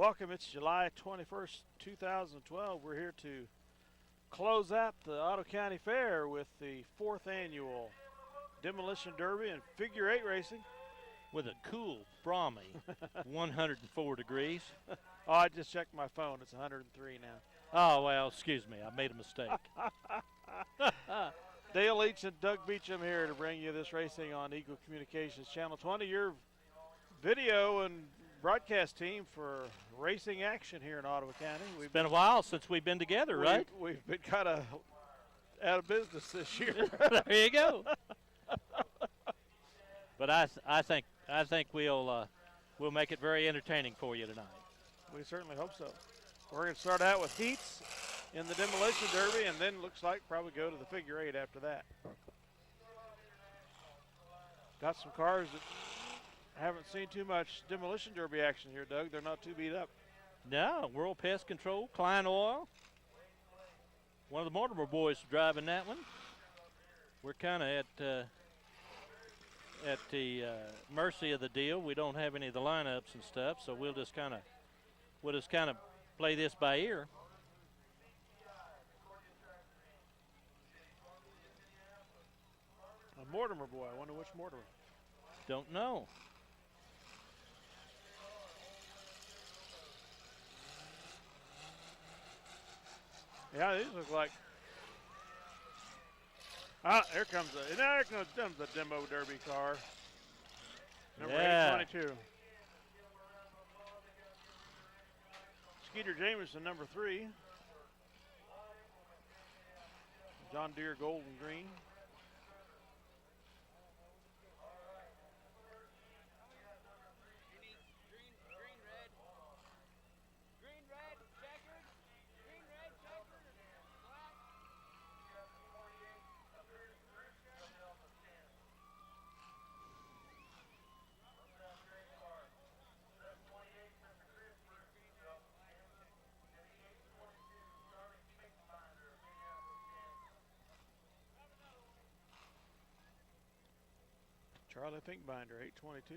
Welcome. It's July 21st, 2012. We're here to close out the Ottawa County Fair with the 4th annual Demolition Derby and Figure 8 racing. With a cool, balmy 104 degrees. Oh, I just checked my phone. It's 103 now. Oh, well, excuse me. I made a mistake. Dale Leech and Doug Beauchamp here to bring you this racing on Eagle Communications Channel 20. Your video and broadcast team for racing action here in Ottawa County. It's been a while since we've been together, right? We've been kind of out of business this year. There you go. But I think we'll make it very entertaining for you tonight. We certainly hope so. We're going to start out with heats in the Demolition Derby, and then looks like probably go to the Figure 8 after that. Got some cars that haven't seen too much Demolition Derby action here, Doug. They're not too beat up. No, World Pest Control, Klein Oil. One of the Mortimer boys driving that one. We're kind of at the mercy of the deal. We don't have any of the lineups and stuff, so we'll just kind of play this by ear. A Mortimer boy. I wonder which Mortimer. Don't know. Yeah, these look like. Here comes the Demo Derby car. Number 822. Skeeter Jameson, number 3. John Deere Gold and Green. Charlie Finkbinder, 822.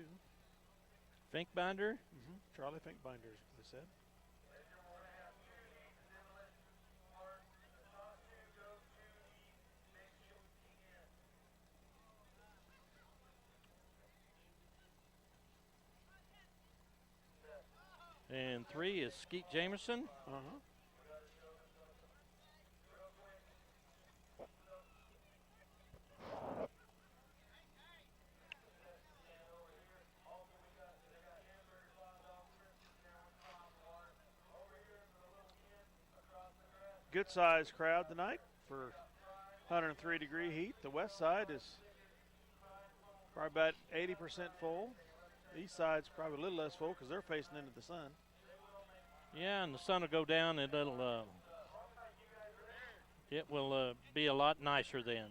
Finkbinder? Mm-hmm. Charlie Finkbinder, they said. And 3 is Skeet Jameson. Uh-huh. Good sized crowd tonight for 103 degree heat. The west side is probably about 80% full. The east side's probably a little less full because they're facing into the sun. Yeah, and the sun will go down and it will be a lot nicer then.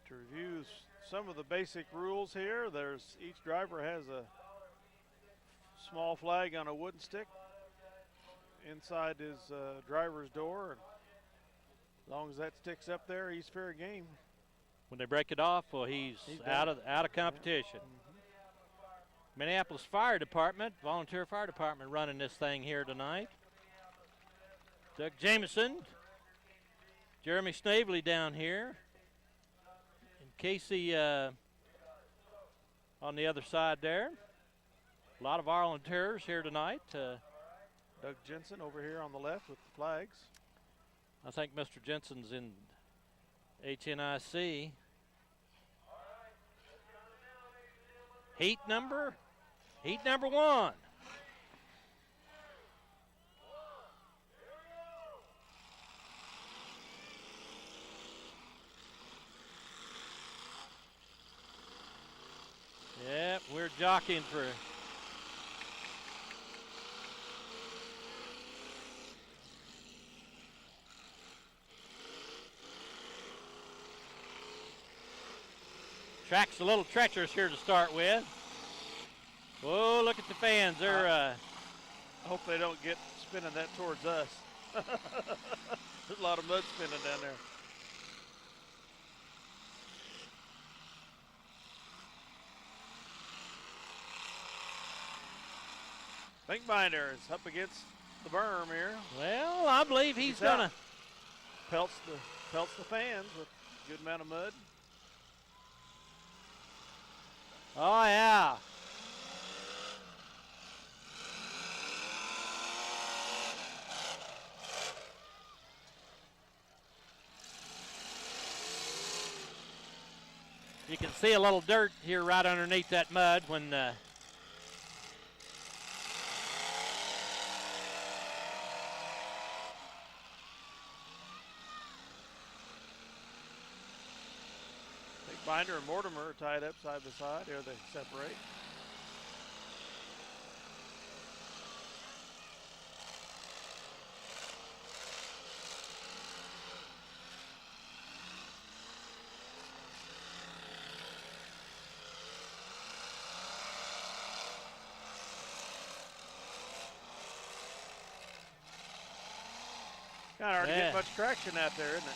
To review some of the basic rules here, each driver has a small flag on a wooden stick inside his driver's door. And as long as that stick's up there, he's fair game. When they break it off, well, he's out of competition. Yeah. Mm-hmm. Minneapolis Fire Department, volunteer fire department, running this thing here tonight. Doug Jameson, Jeremy Snavely down here, and Casey on the other side there. A lot of volunteers here tonight. Doug Jensen over here on the left with the flags. I think Mr. Jensen's in HNIC. Heat number 1. Yep, we're jockeying for track's a little treacherous here to start with. Whoa, look at the fans. They're I hope they don't get spinning that towards us. There's a lot of mud spinning down there. Finkbinder is up against the berm here. Well, I believe he's going to. Pelts the fans with a good amount of mud. Oh, yeah. You can see a little dirt here right underneath that mud when Binder and Mortimer are tied up side by side. Here they separate. Kind of hard to get much traction out there, isn't it?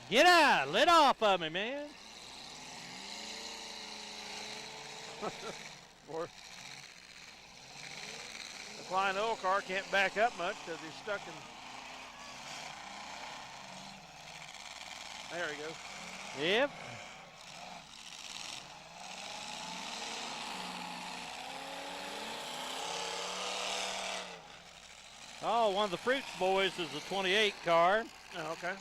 Get out! Let off of me, man. The Klein oil car can't back up much because he's stuck in. There he goes. Yep. Oh, one of the Fruits boys is a 28 car. Oh, okay.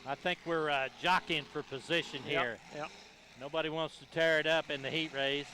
I think we're jockeying for position here. Yep. Nobody wants to tear it up in the heat race.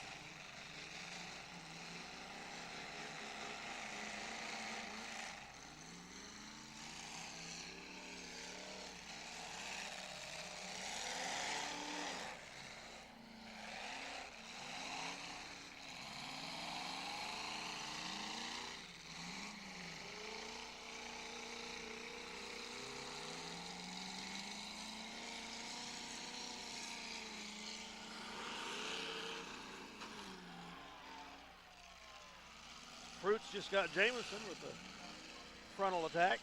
Fruits just got Jameson with the frontal attack.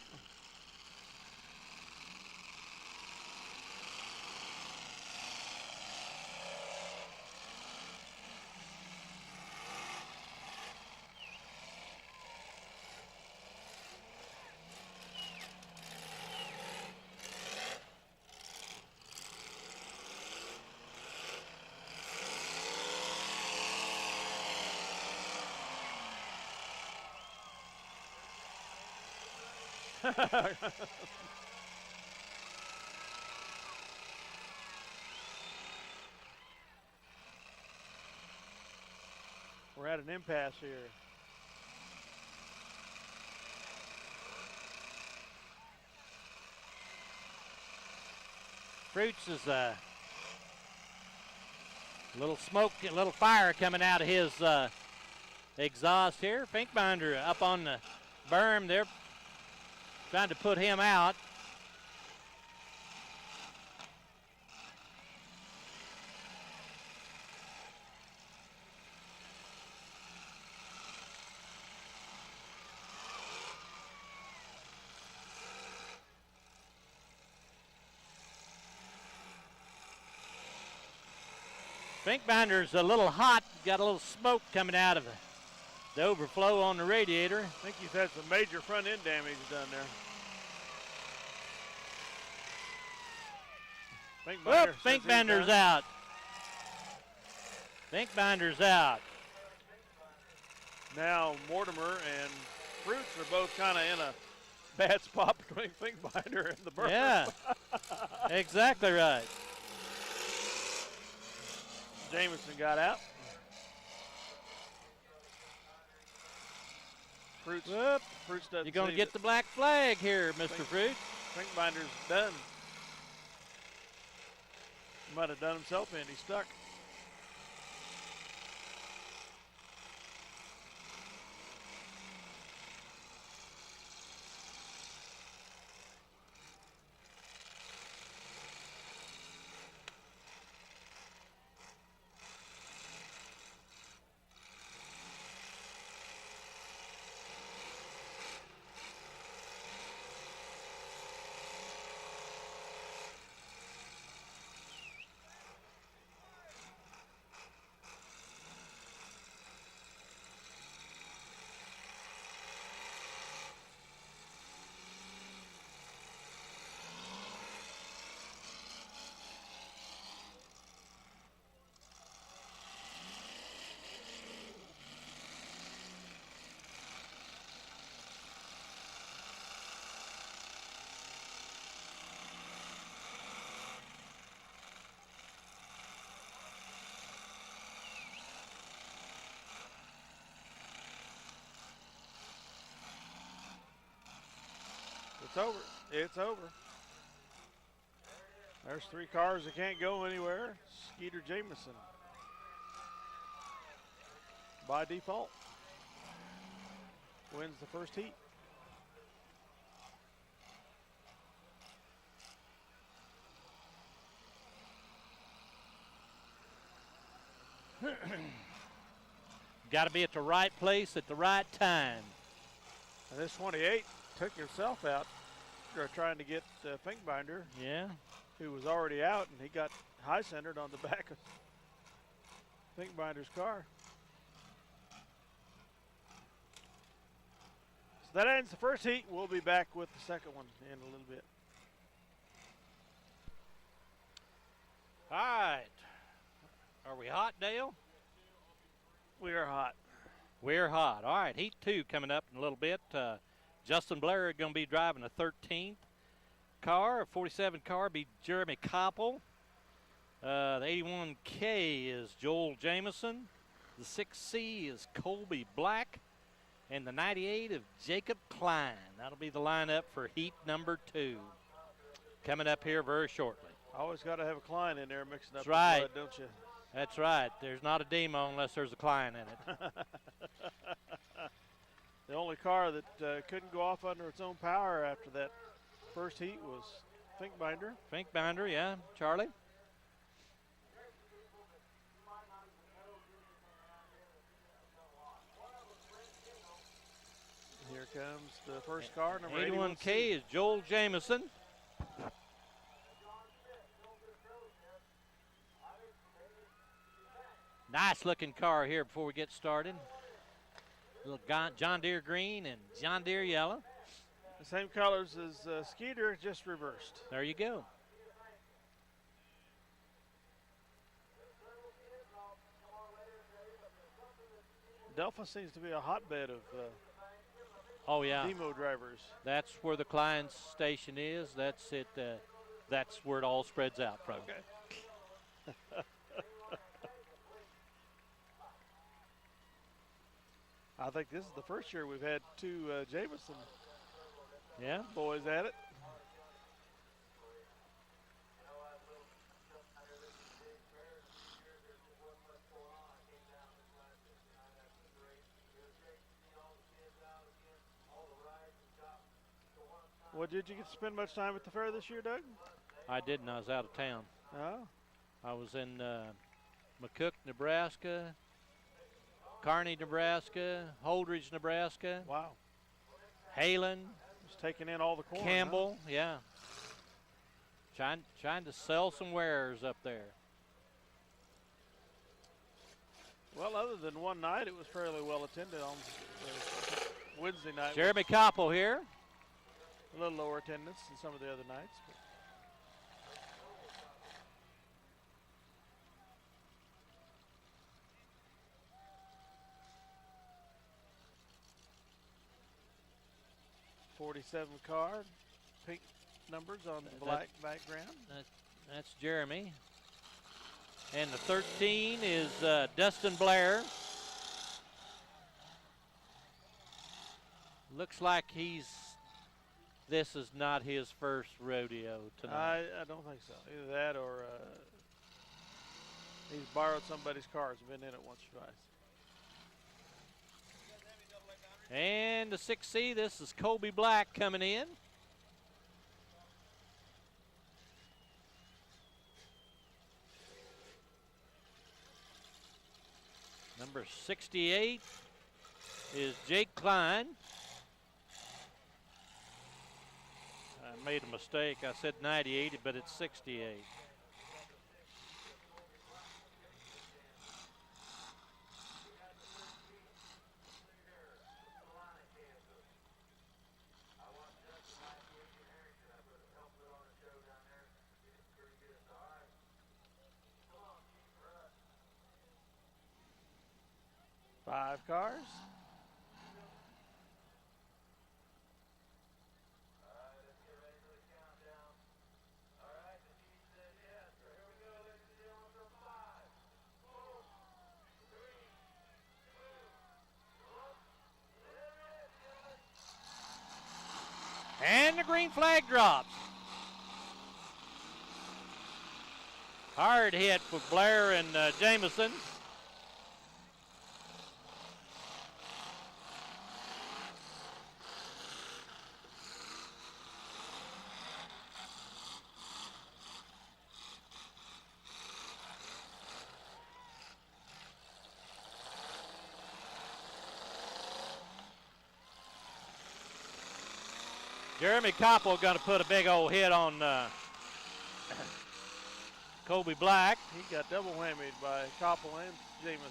We're at an impasse here. Fruits is a little smoke, a little fire coming out of his exhaust here. Finkbinder up on the berm. They're trying to put him out. Finkbinder's a little hot, got a little smoke coming out of the overflow on the radiator. I think he's had some major front end damage done there. Finkbinder's out. Finkbinder's out. Now Mortimer and Fruits are both kind of in a bad spot between Finkbinder and the burner. Yeah, exactly right. Jameson got out. Fruits, Whoop. Fruits doesn't You're going to see get the black flag here, Mr. Fruit. Finkbinder's done. He might have done himself in. He's stuck. It's over. It's over. There's 3 cars that can't go anywhere. Skeeter Jameson by default wins the first heat. Got to be at the right place at the right time. And this 28 took himself out trying to get Finkbinder. Yeah. Who was already out, and he got high-centered on the back of Finkbinder's car. So that ends the first heat. We'll be back with the second one in a little bit. All right. Are we hot, Dale? We are hot. We're hot. All right, Heat 2 coming up in a little bit. Justin Blair is going to be driving the 13th car. A 47 car be Jeremy Koppel. The 81K is Joel Jameson. The 6C is Colby Black. And the 98 of Jacob Klein. That'll be the lineup for Heat number 2. Coming up here very shortly. Always got to have a Klein in there mixing up That's right. the blood, don't you? That's right. There's not a demo unless there's a Klein in it. The only car that couldn't go off under its own power after that first heat was Finkbinder. Finkbinder, yeah. Charlie? Here comes the first car, number 81K is Joel Jameson. Nice looking car here before we get started. Little John Deere green and John Deere yellow. The same colors as Skeeter, just reversed. There you go. Delphi seems to be a hotbed of oh yeah, demo drivers. That's where the Klein station is. That's it. That's where it all spreads out from. Okay. I think this is the first year we've had 2 Jameson boys at it. Well, did you get to spend much time at the fair this year, Doug? I didn't. I was out of town. Oh. I was in McCook, Nebraska, Kearney, Nebraska, Holdridge, Nebraska. Wow. Halen. Just taking in all the corn. Campbell, huh? yeah. Trying to sell some wares up there. Well, other than one night, it was fairly well attended on Wednesday night. Jeremy Koppel here. A little lower attendance than some of the other nights. But 47 car, pink numbers on the black background. That's Jeremy. And the 13 is Dustin Blair. Looks like this is not his first rodeo tonight. I don't think so. Either that or he's borrowed somebody's cars and been in it once or twice. And the 6C, this is Colby Black coming in. Number 68 is Jake Klein. I made a mistake. I said 98, but it's 68. Five cars. And the green flag drops. Hard hit for Blair and Jameson. Jeremy Koppel going to put a big old hit on Colby Black. He got double whammied by Koppel and Jameson.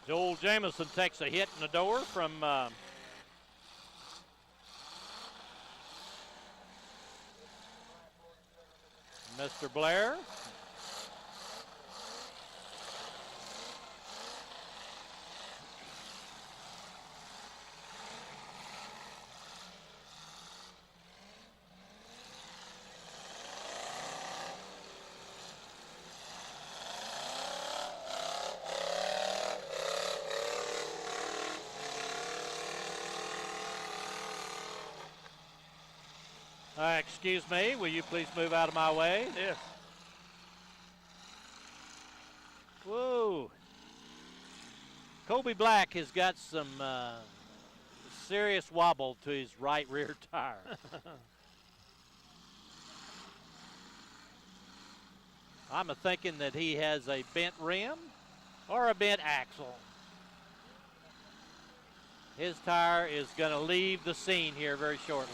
Joel Jameson takes a hit in the door from Mr. Blair. Excuse me, will you please move out of my way? Yes. Whoa. Colby Black has got some serious wobble to his right rear tire. I'm thinking that he has a bent rim or a bent axle. His tire is going to leave the scene here very shortly.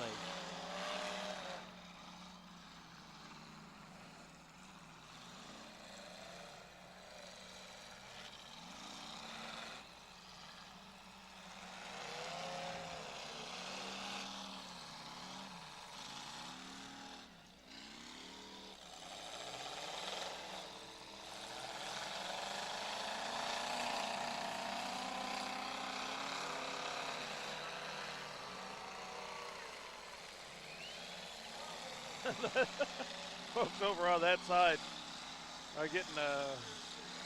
Folks over on that side are getting a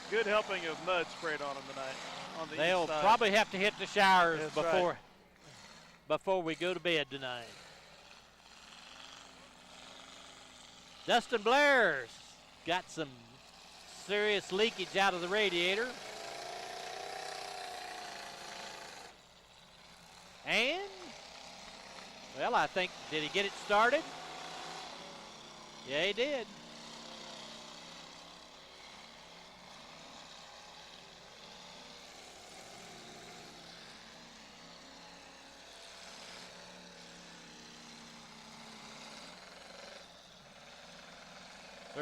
good helping of mud sprayed on them tonight. On the They'll east side. probably have to hit the showers That's before we go to bed tonight. Dustin Blair's got some serious leakage out of the radiator. And, well, I think, did he get it started? Yeah, he did.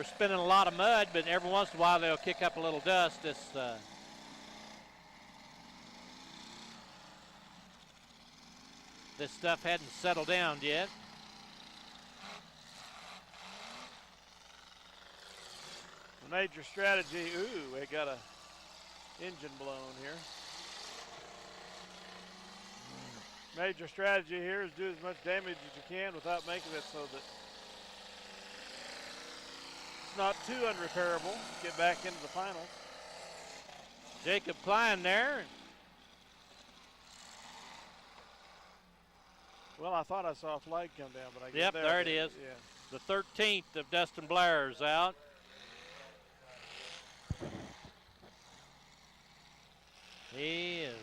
They're spinning a lot of mud, but every once in a while they'll kick up a little dust. This stuff hadn't settled down yet. The major strategy, ooh, we got a engine blown here. Major strategy here is do as much damage as you can without making it so that it's not too unrepairable. Get back into the finals. Jacob Klein there. Well, I thought I saw a flag come down, but I guess Yep, there it is. Yeah. The 13th of Dustin Blair is out. He is.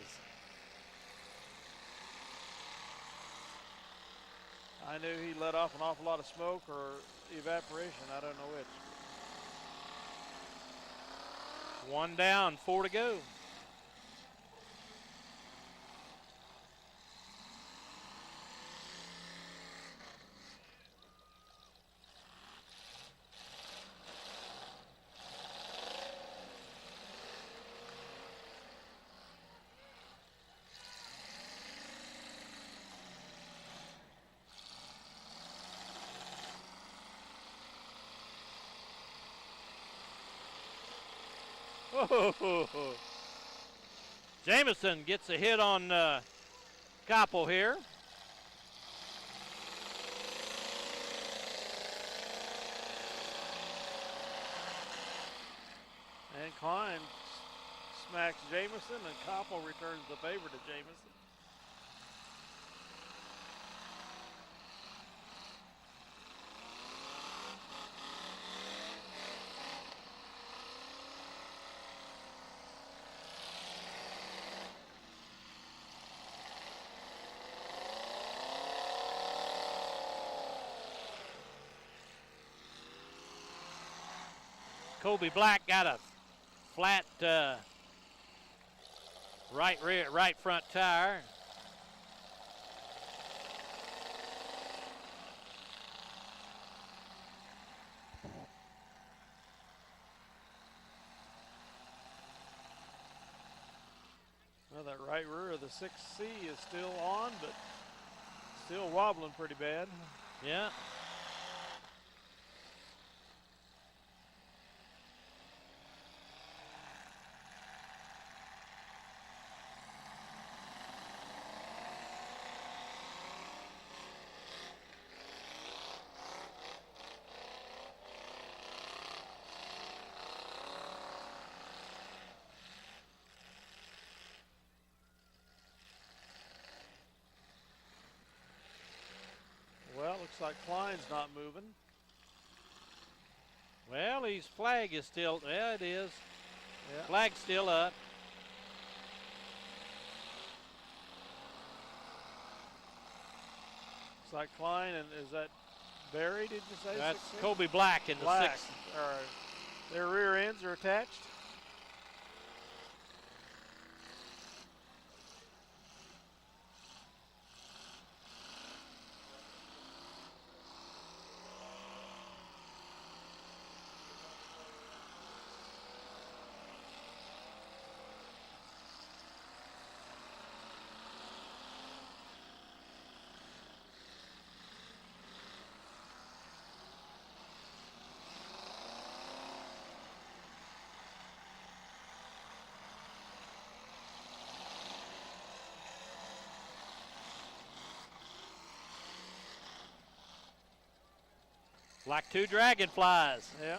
I knew he let off an awful lot of smoke or evaporation. I don't know which. 1 down, 4 to go. Oh, Jameson gets a hit on Koppel here. And Klein smacks Jameson, and Koppel returns the favor to Jameson. Kobe Black got a flat right front tire. Well, that right rear of the 6C is still on, but still wobbling pretty bad. Yeah. Well, looks like Klein's not moving. Well, his flag is still, yeah, it is. Yeah. Flag's still up. Looks like Klein, and is that Barry, did you say? That's 6C? Kobe Black in the Black. 6th. Their rear ends are attached. Like 2 dragonflies. Yeah.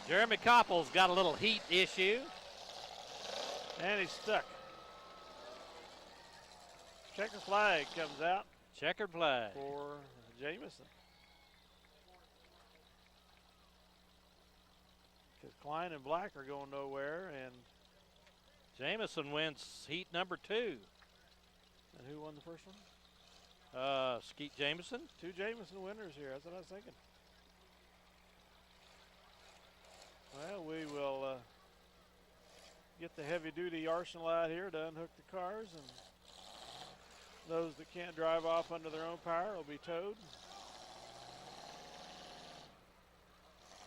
Jeremy Koppel's got a little heat issue. And he's stuck. Checker flag comes out Checkered flag. for Jameson. Because Klein and Black are going nowhere, and Jameson wins heat number 2. and who won the first one? Skeet Jameson. 2 Jameson winners here. That's what I was thinking. Well, we will get the heavy-duty arsenal out here to unhook the cars, and those that can't drive off under their own power will be towed.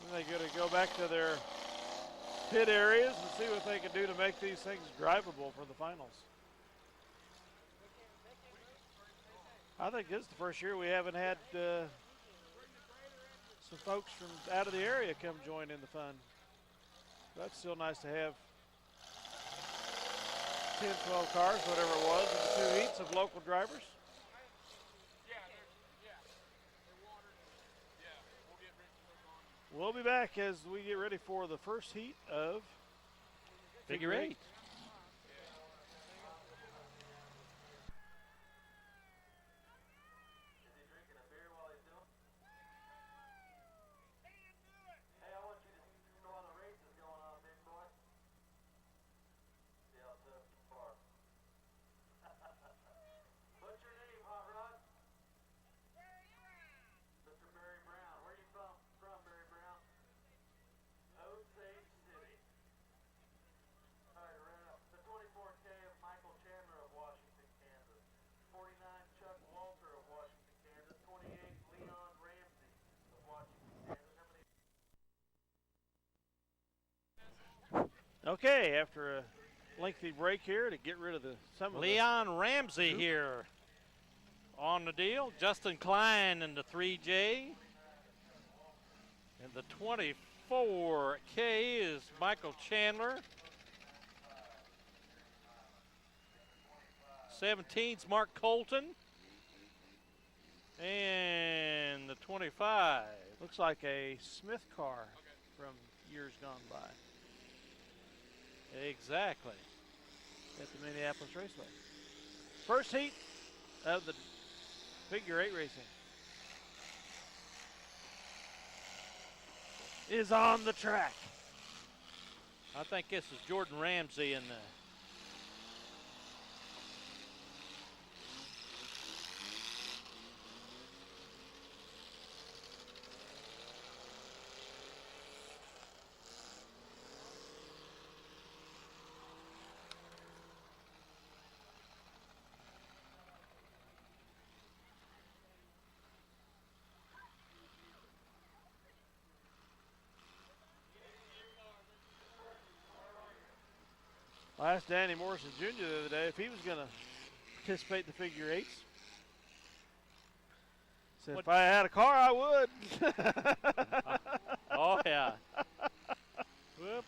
Then they got to go back to their pit areas and see what they can do to make these things drivable for the finals. I think this is the first year we haven't had some folks from out of the area come join in the fun. That's still nice to have 10, 12 cars, whatever it was, in the 2 heats of local drivers. We'll be back as we get ready for the first heat of Figure 8. Okay, after a lengthy break here to get rid of some of Leon Ramsey here on the deal. Justin Klein in the 3J. And the 24K is Michael Chandler. 17's Mark Colton. And the 25. Looks like a Smith car from years gone by. Exactly. At the Minneapolis Raceway. First heat of the figure 8 racing is on the track. I think this is Jordan Ramsey in the I asked Danny Morrison Jr. the other day if he was going to participate in the figure 8s. Said if I had a car, I would. Oh, yeah. Whoop.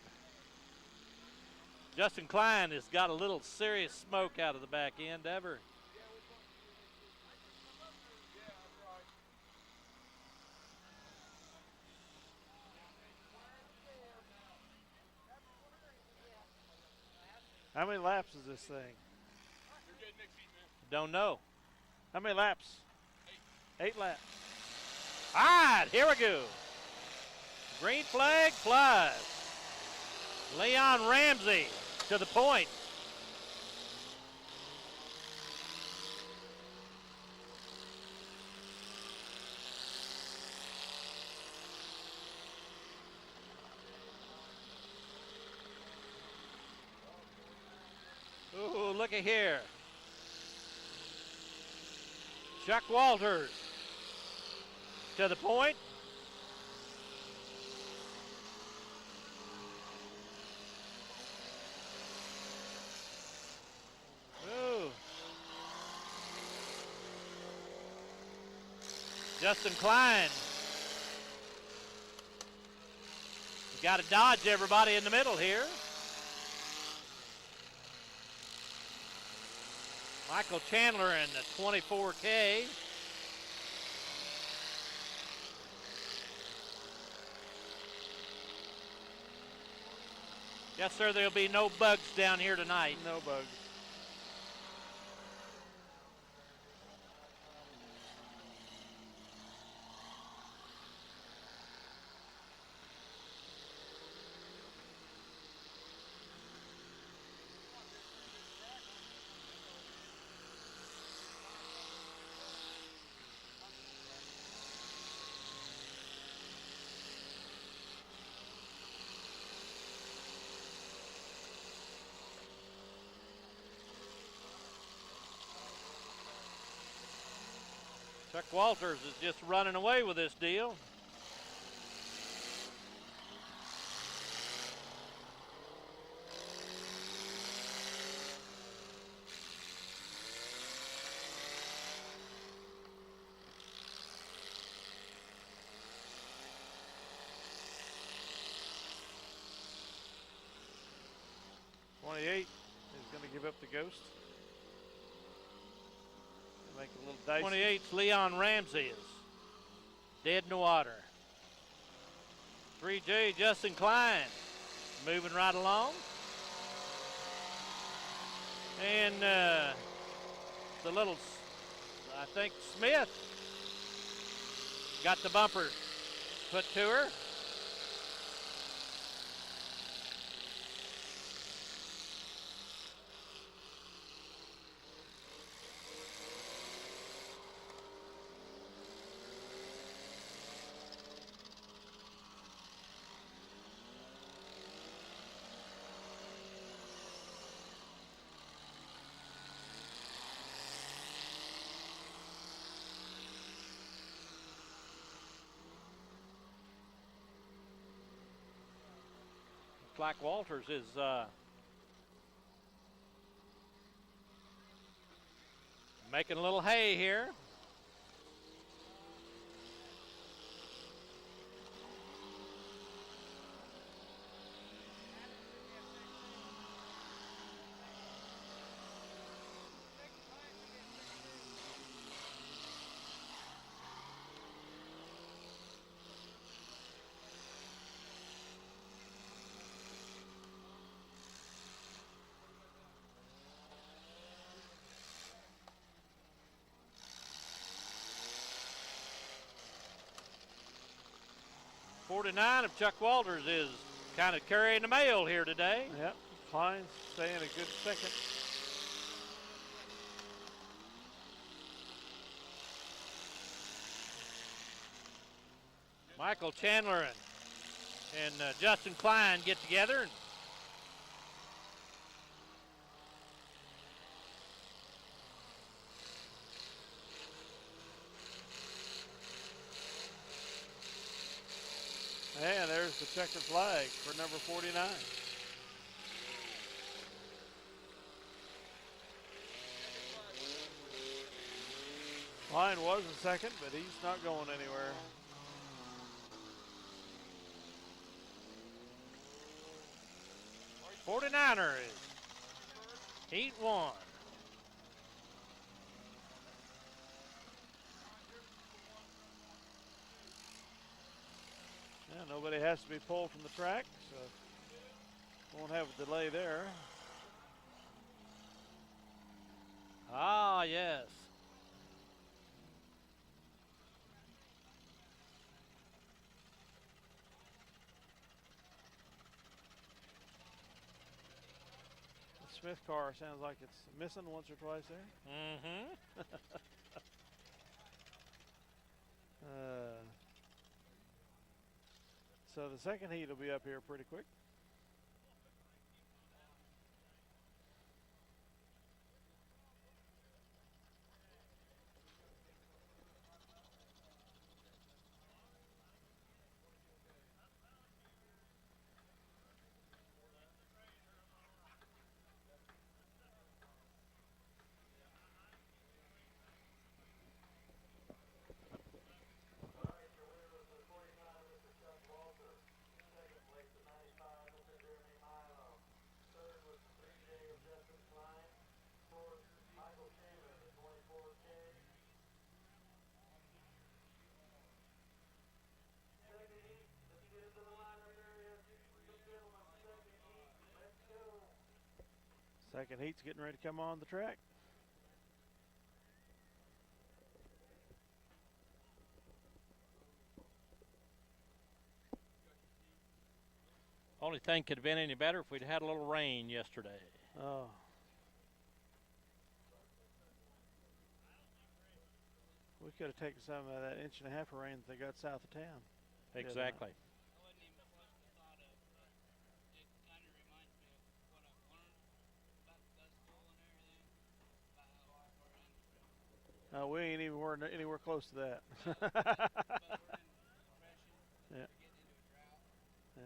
Justin Klein has got a little serious smoke out of the back end ever. How many laps is this thing? Don't know. How many laps? 8 laps. All right, here we go. Green flag flies. Leon Ramsey to the point. Ooh, look at here. Chuck Walters to the point. Ooh. Justin Klein. You got to dodge everybody in the middle here. Michael Chandler in the 24K. Yes, sir, there'll be no bugs down here tonight. No bugs. Chuck Walters is just running away with this deal. '28 is going to give up the ghost. Make it a little dicey. 28's Leon Ramsey is dead in the water. 3J Justin Klein moving right along. And the little, I think Smith got the bumper put to her. Like Walters is making a little hay here. '49 of Chuck Walters is kind of carrying the mail here today. Yep, Klein's staying a good second. Michael Chandler and Justin Klein get together. And there's the checkered flag for number 49. Klein was in second, but he's not going anywhere. '49er is Heat 1. Yeah, nobody has to be pulled from the track, so won't have a delay there. Ah, yes. The Smith car sounds like it's missing once or twice there. Mm-hmm. So the second heat will be up here pretty quick. Second heat's getting ready to come on the track. Only thing could have been any better if we'd had a little rain yesterday. Oh. We could have taken some of that 1.5 inches of rain that they got south of town. Exactly. We ain't even anywhere close to that. Yeah. Yeah.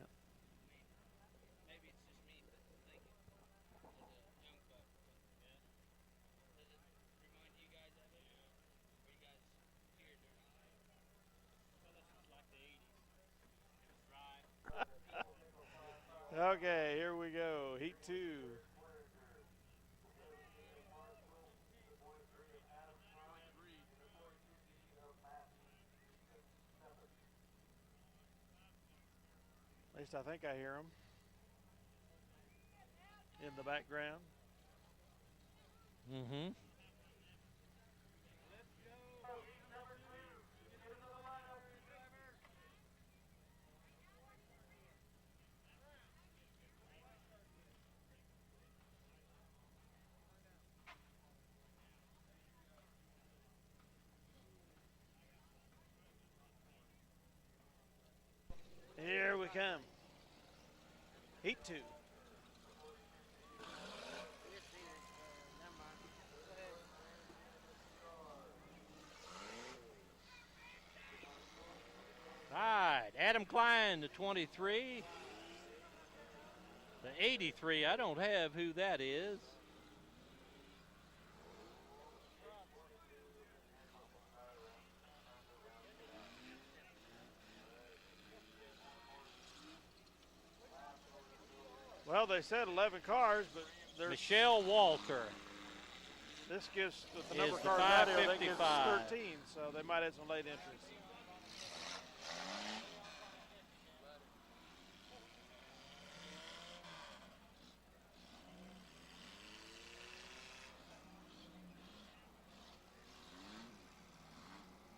Okay, here we go. Heat 2. At least I think I hear them in the background. Mm-hmm. Here we come. Heat 2. All right, Adam Klein, the 23. The 83, I don't have who that is. Well, they said 11 cars, but there's Michelle Walter. this gives the Is number of the cars out here. That gives 555. 13, so they might have some late entries.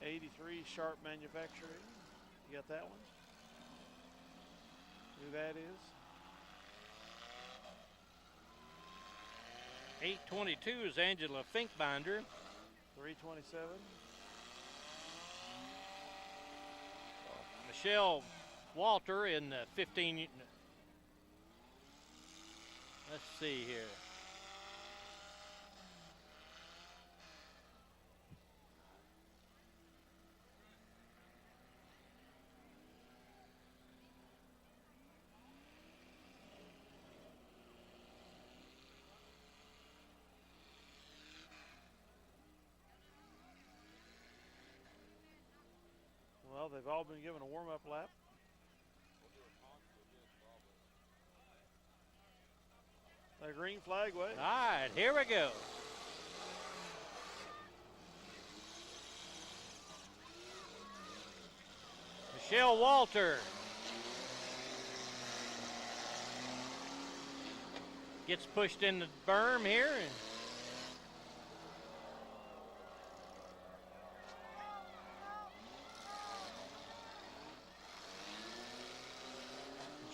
'83 Sharp Manufacturing. You got that one? Who that is? 822 is Angela Finkbinder. 327. Michelle Walter in the 15. Let's see here. Well, they've all been given a warm-up lap. The green flag wave. All right, here we go. Michelle Walter gets pushed in the berm here.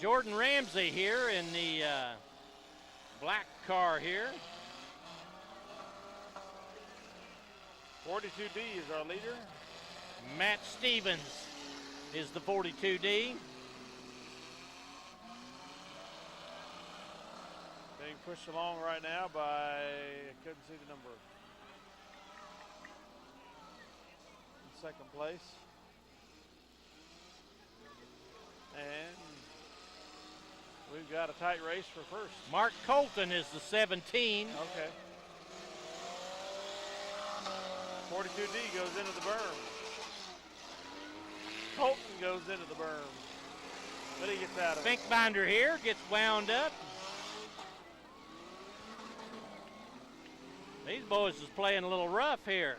Jordan Ramsey here in the black car here. 42D is our leader. Matt Stevens is the 42D. Being pushed along right now by, I couldn't see the number. In second place. And we've got a tight race for first. Mark Colton is the 17. Okay. 42D goes into the berm. Colton goes into the berm. But he gets out of it. Finkbinder here gets wound up. These boys is playing a little rough here.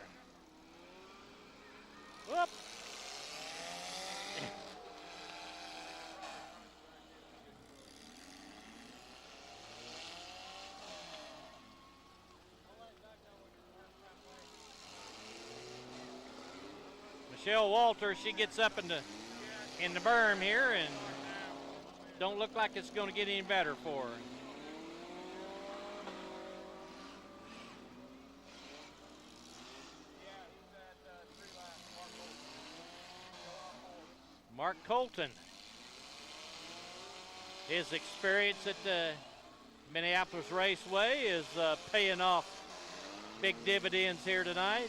Whoop. Michelle Walter, she gets up in the berm here and don't look like it's going to get any better for her. Mark Colton. His experience at the Minneapolis Raceway is paying off big dividends here tonight.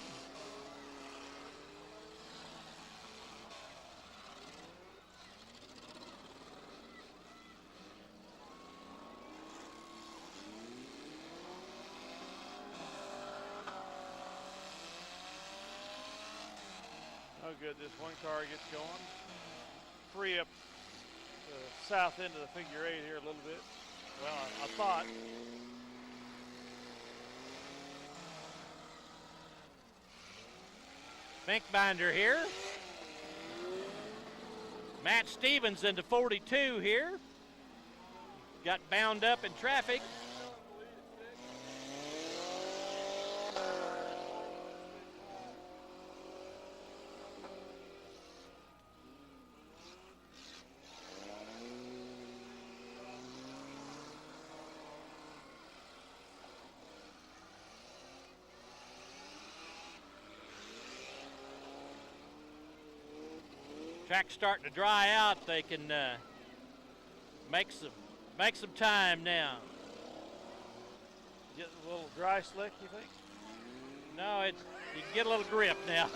Oh, good. This one car gets going. Free up the south end of the figure eight here a little bit. Well, I thought. Finkbinder here. Matt Stevens into 42 here. Got bound up in traffic. Track's starting to dry out. They can make some time now. Getting a little dry slick, you think? No, you can get a little grip now.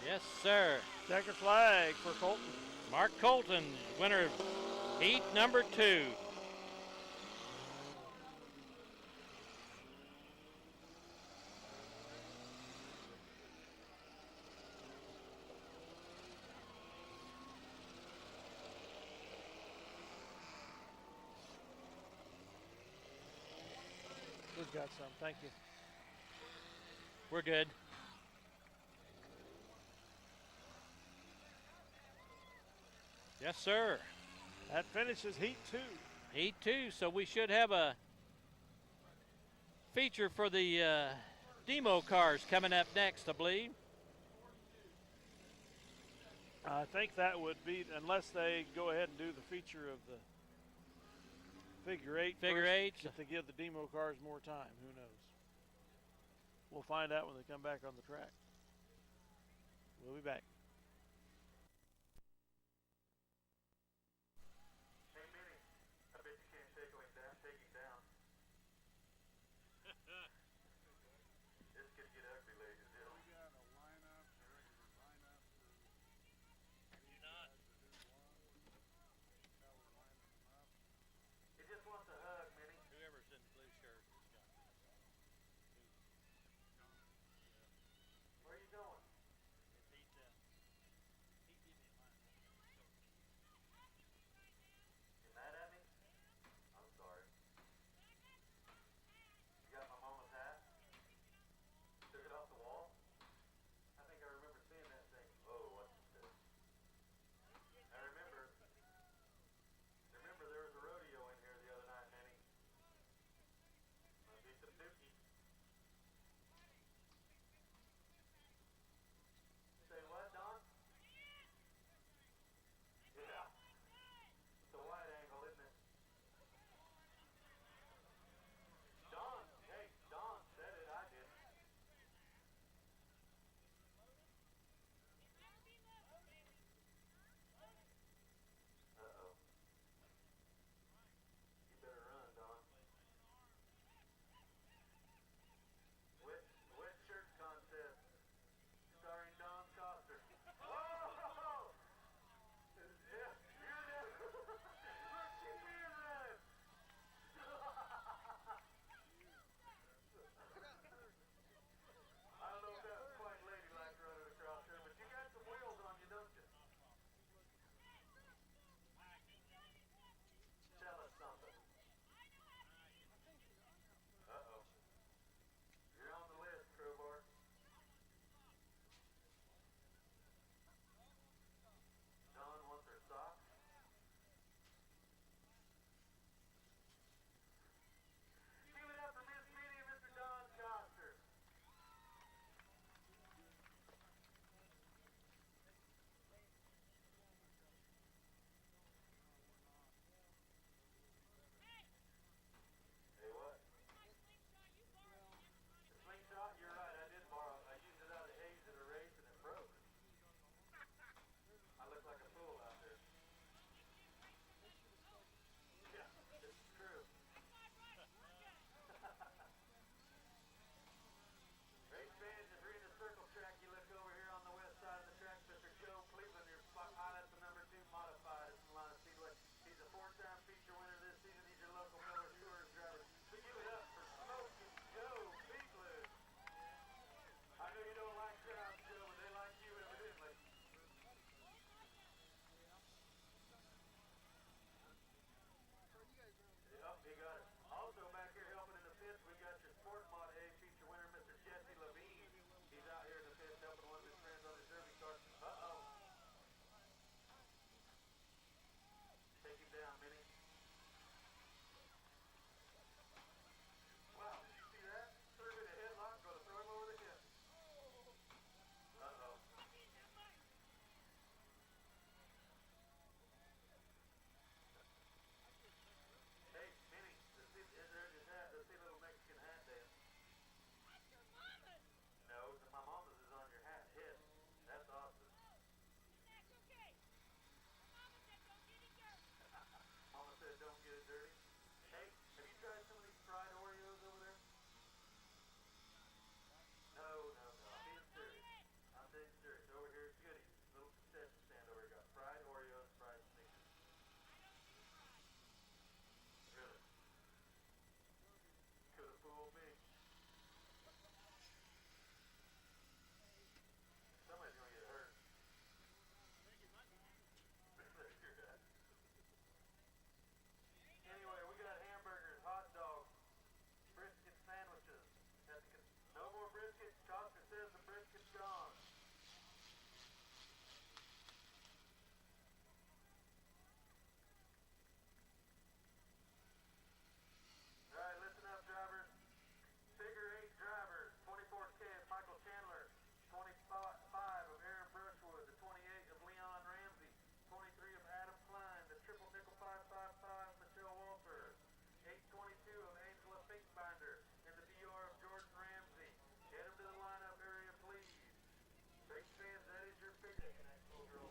Yes, sir. Checker flag for Colton. Mark Colton, winner of heat number 2. We've got some, thank you. We're good. Yes, sir. That finishes heat 2. Heat 2, so we should have a feature for the demo cars coming up next, I believe. I think that would be, unless they go ahead and do the feature of the figure eight. Figure first, eights. if they give the demo cars more time, who knows? We'll find out when they come back on the track. We'll be back.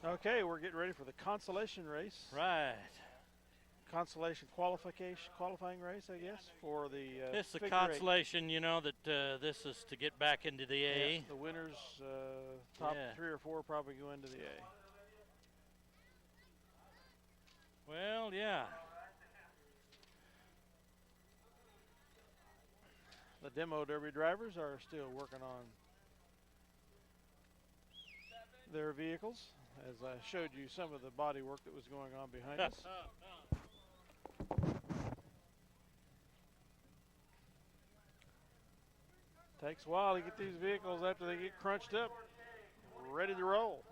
Okay, we're getting ready for the consolation race. Right. Consolation qualifying race, I guess, for the It's a figure consolation, you know, that this is to get back into the A. Yeah, the winners, top Yeah. 3 or 4, probably go into the A. Well, yeah. The demo derby drivers are still working on their vehicles, as I showed you some of the body work that was going on behind us. Takes a while to get these vehicles after they get crunched up, ready to roll.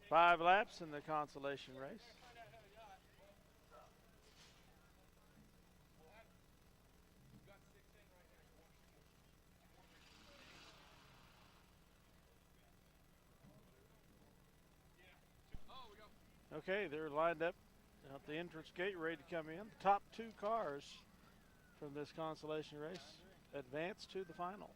Five laps in the consolation race. Okay, they're lined up at the entrance gate, ready to come in. The top 2 cars from this consolation race advance to the finals.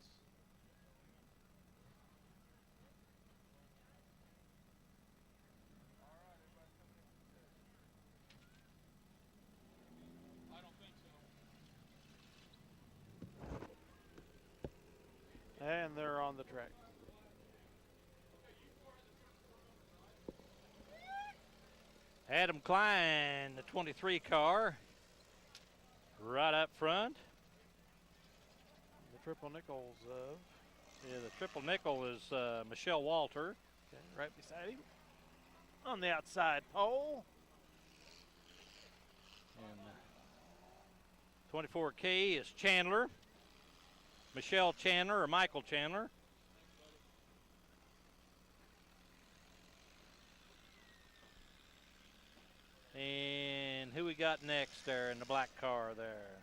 And they're on the track. Adam Klein, the 23 car, right up front. The triple nickels of. Yeah, the triple nickel is Michelle Walter. Okay, right beside him. On the outside pole. And 24K is Chandler. Michelle Chandler or Michael Chandler. And who we got next there in the black car there?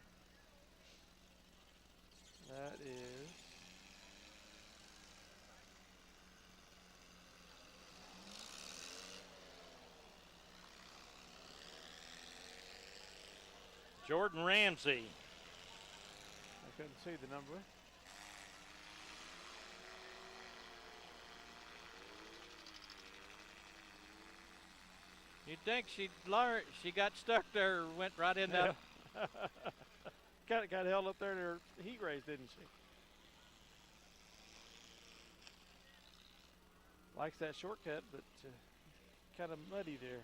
That is Jordan Ramsey. I couldn't see the number. You'd think she'd learn. She got stuck there, went right in that. got held up there in her heat race, didn't she? Likes that shortcut, but kind of muddy there.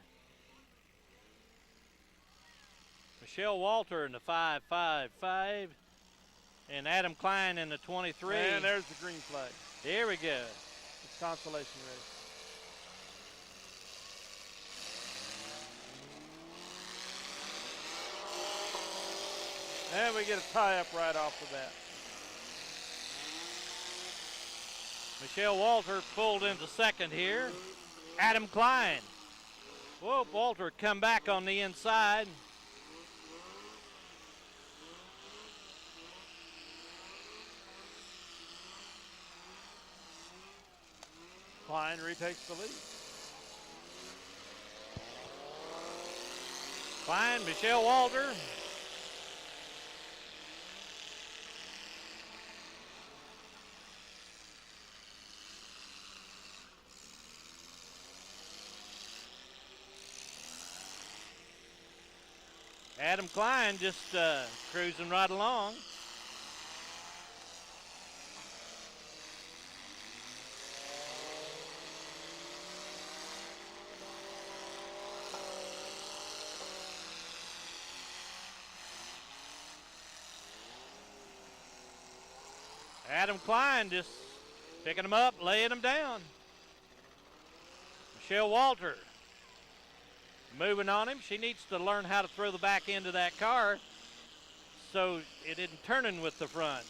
Michelle Walter in the 555, and Adam Klein in the 23. And there's the green flag. Here we go. It's consolation race. And we get a tie-up right off the bat. Michelle Walter pulled into second here. Adam Klein. Whoa, Walter come back on the inside. Klein retakes the lead. Klein, Michelle Walter. Adam Klein just cruising right along. Adam Klein just picking him up, laying him down. Michelle Walter moving on him. She needs to learn how to throw the back end of that car so it isn't turning with the front.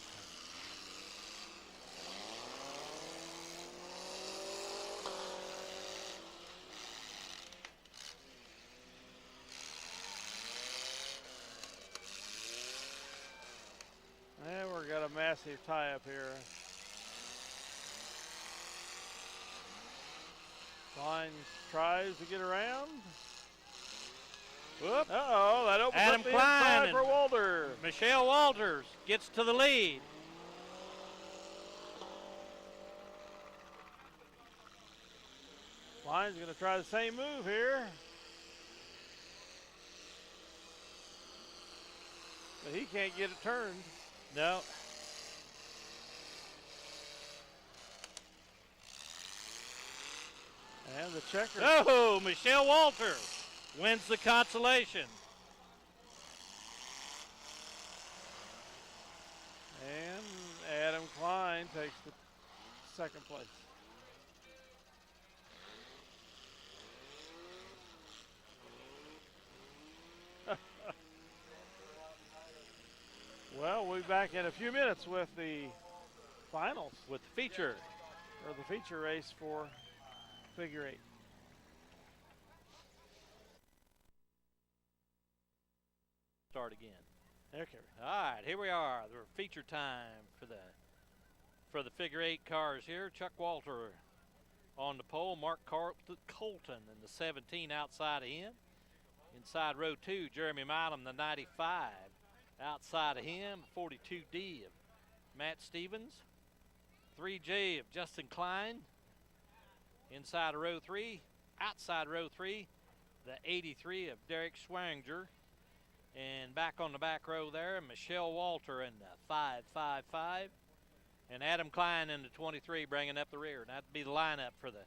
got a massive tie-up here. Klein tries to get around. Whoop. Uh-oh, that opens Adam up the Klein inside for Walter. Michelle Walters gets to the lead. Klein's going to try the same move here. But he can't get it turned. No. And the checker. Oh, Michelle Walter wins the consolation. And Adam Klein takes the second place. Well, we'll be back in a few minutes with the finals, With the feature. or the feature race for figure eight. Start again. Okay. All right, here we are. The feature time for the figure eight cars here. Chuck Walter on the pole. Mark Colton in the 17 outside of him. Inside row 2, Jeremy Milam, the 95. Outside of him, 42D of Matt Stevens. 3J of Justin Klein. Inside of row 3. Outside row 3, the 83 of Derek Schwanger. And back on the back row there, Michelle Walter in the 555. And Adam Klein in the 23 bringing up the rear. And that'd be the lineup for the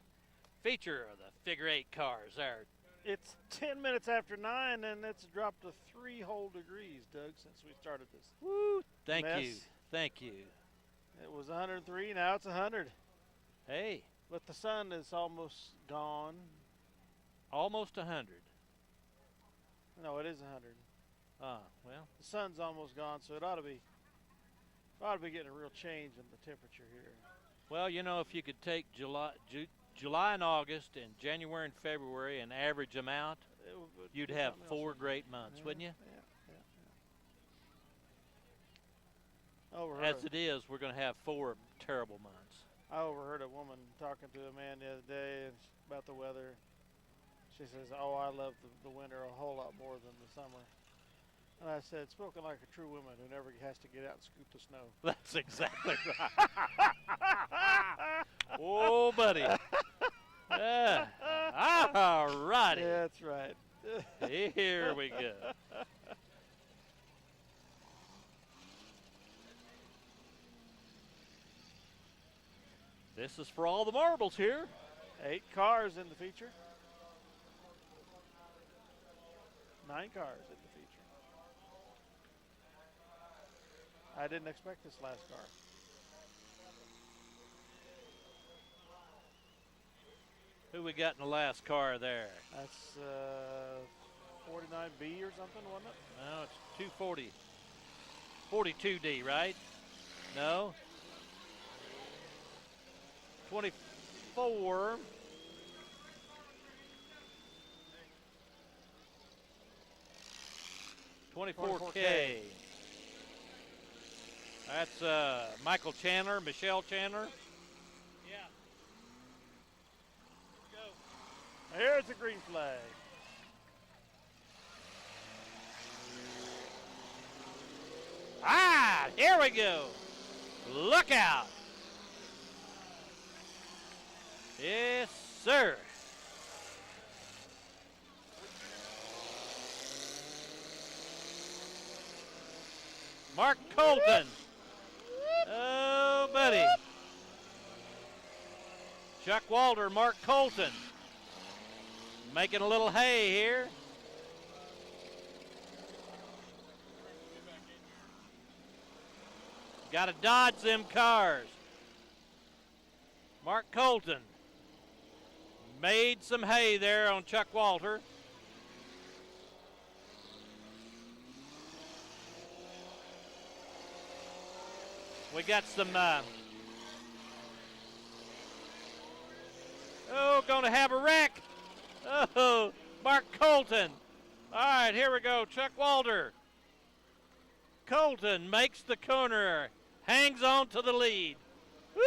feature of the figure eight cars there. It's 10 minutes after 9, and it's dropped to 3 whole degrees, Doug, since we started this. Woo! Thank mess. you. Thank you. It was 103, now it's 100. Hey, But the sun is almost gone. almost 100. No, it is 100. Well, The sun's almost gone, so it ought to be getting a real change in the temperature here. well, you know, if you could take July and August and January and February and average them out, It would you'd be have something 4 else. great months, Yeah, wouldn't you? I overheard, As it is, we're going to have 4 terrible months. I overheard a woman talking to a man the other day about the weather. She says, "Oh, I love the winter a whole lot more than the summer." And I said, "Spoken like a true woman who never has to get out and scoop the snow." That's exactly right. Oh, buddy. Yeah. All righty. Yeah, that's right. Here we go. This is for all the marbles here. 8 cars in the feature. 9 cars in the feature. I didn't expect this last car. Who we got in the last car there? That's 49B or something, wasn't it? No, it's 240. 42D, right? No. 24. $24K. That's Michael Chandler, Michelle Chandler. Yeah. Let's go. Here's the green flag. Ah, here we go. Look out. Yes, sir. Mark Colton. Oh, buddy. Chuck Walter, Mark Colton. Making a little hay here. Got to dodge them cars. Mark Colton made some hay there on Chuck Walter. We got some, gonna have a wreck. Oh, Mark Colton. All right, here we go, Chuck Walter. Colton makes the corner. hangs on to the lead. Woo!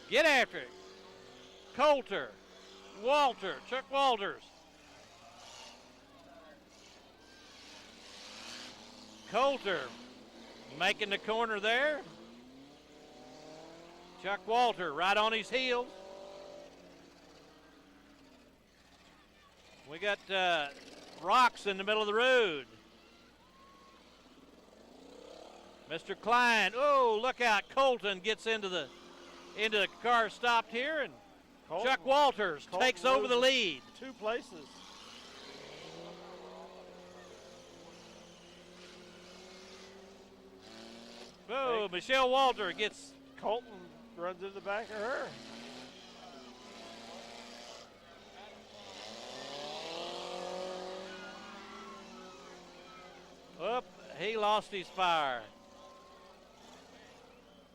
Get after it. Coulter, Walter, Chuck Walters. Coulter making the corner there. Chuck Walter right on his heels. We got rocks in the middle of the road. Mr. Klein, oh, look out. Colton gets into the car stopped here, and Colton, Chuck Walters takes over the lead. 2 places. Oh, Michelle Walter gets. Colton runs in the back of her. Up, he lost his fire.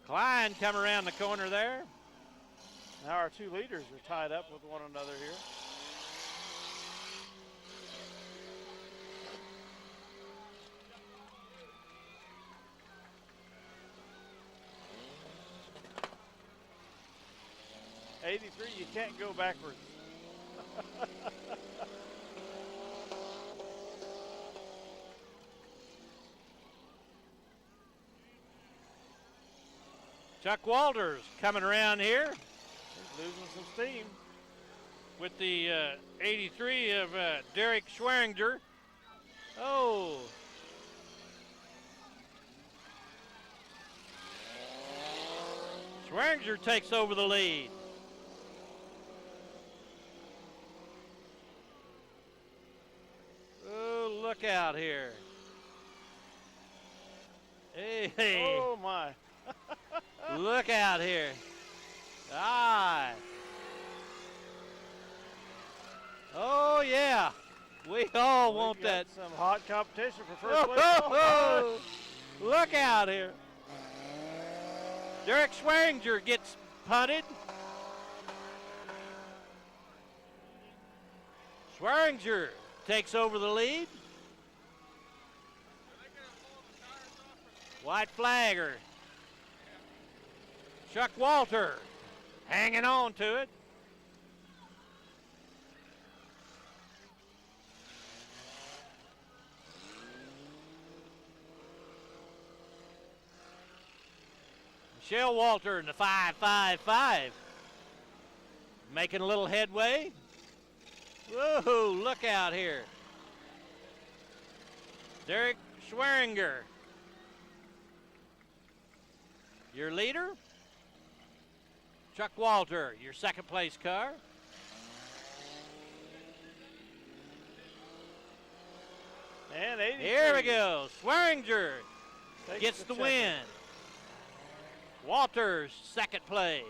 Klein come around the corner there. Now our 2 leaders are tied up with one another here. '83, you can't go backwards. Chuck Walters coming around here. He's losing some steam. With the 83 of Derek Schweringer. Oh. Schweringer takes over the lead. Oh, look out here. Hey. Oh, my. Look out here. Ah. Oh, yeah. We all want that. Some hot competition for first place. Oh, look out here. Derek Schweringer gets punted. Schweringer takes over the lead. White flagger. Chuck Walter hanging on to it. Michelle Walter in the 5.55. Making a little headway. Whoa, look out here. Derek Schweringer. Your leader. Chuck Walter, your second place car. And 83. Here we go. Schweringer gets the win. Walters, second place.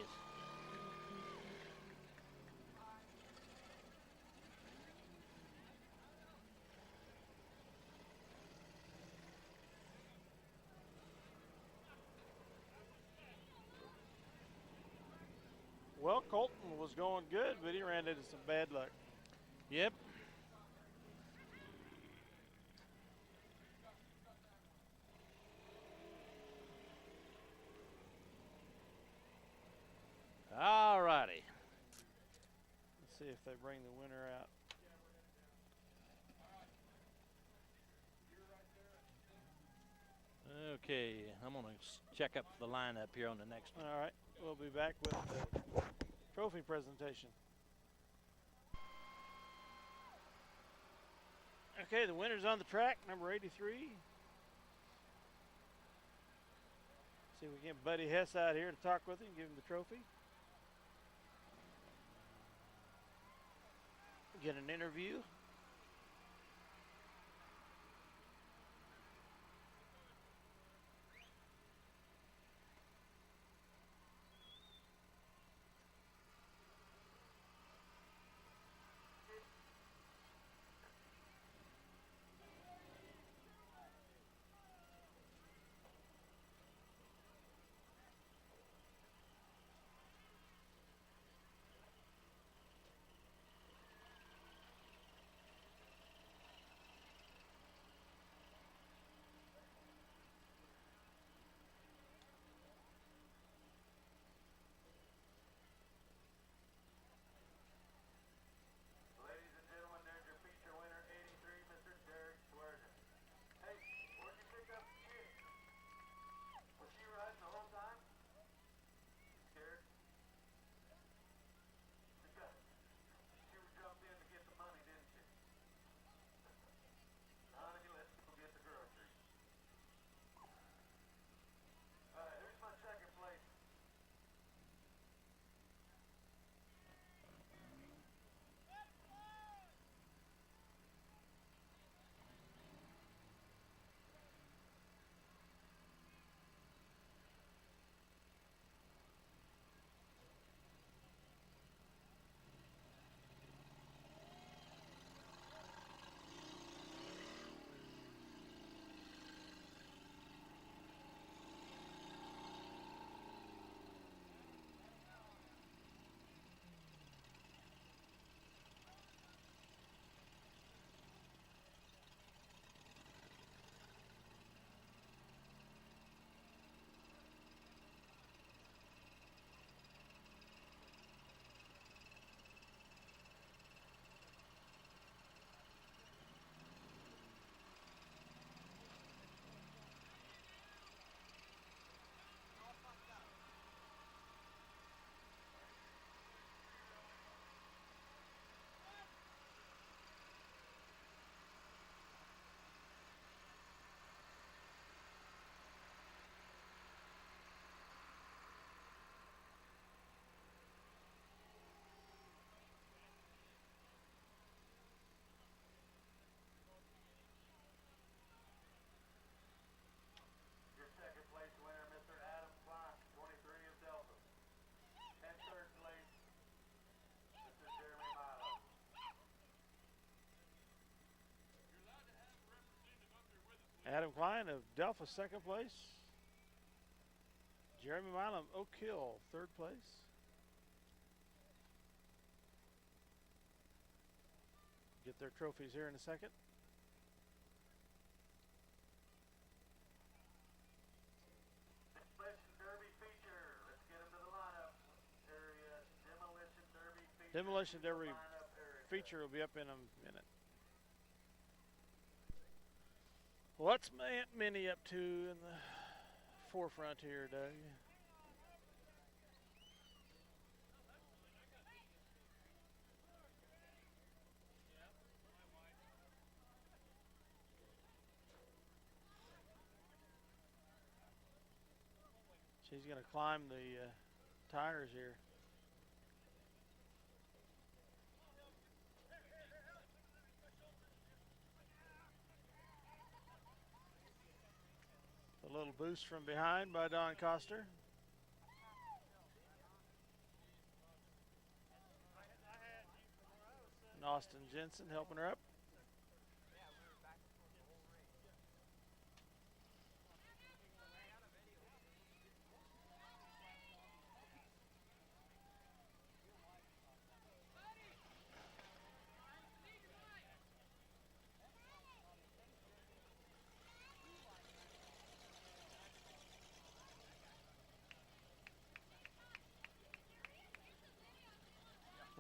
Well, Colton was going good, but he ran into some bad luck. Yep. All righty. Let's see if they bring the winner out. Okay, I'm going to check up the lineup here on the next one. All right, we'll be back with the trophy presentation. Okay, the winner's on the track, number 83. See if we can get Buddy Hess out here to talk with him, give him the trophy. Get an interview. Adam Klein of Delphi, second place. Jeremy Milam, Oak Hill, third place. Get their trophies here in a second. Demolition Derby feature will be up in a minute. What's Aunt Minnie up to in the forefront here, Doug? She's going to climb the tires here. A little boost from behind by Don Coster. And Austin Jensen helping her up.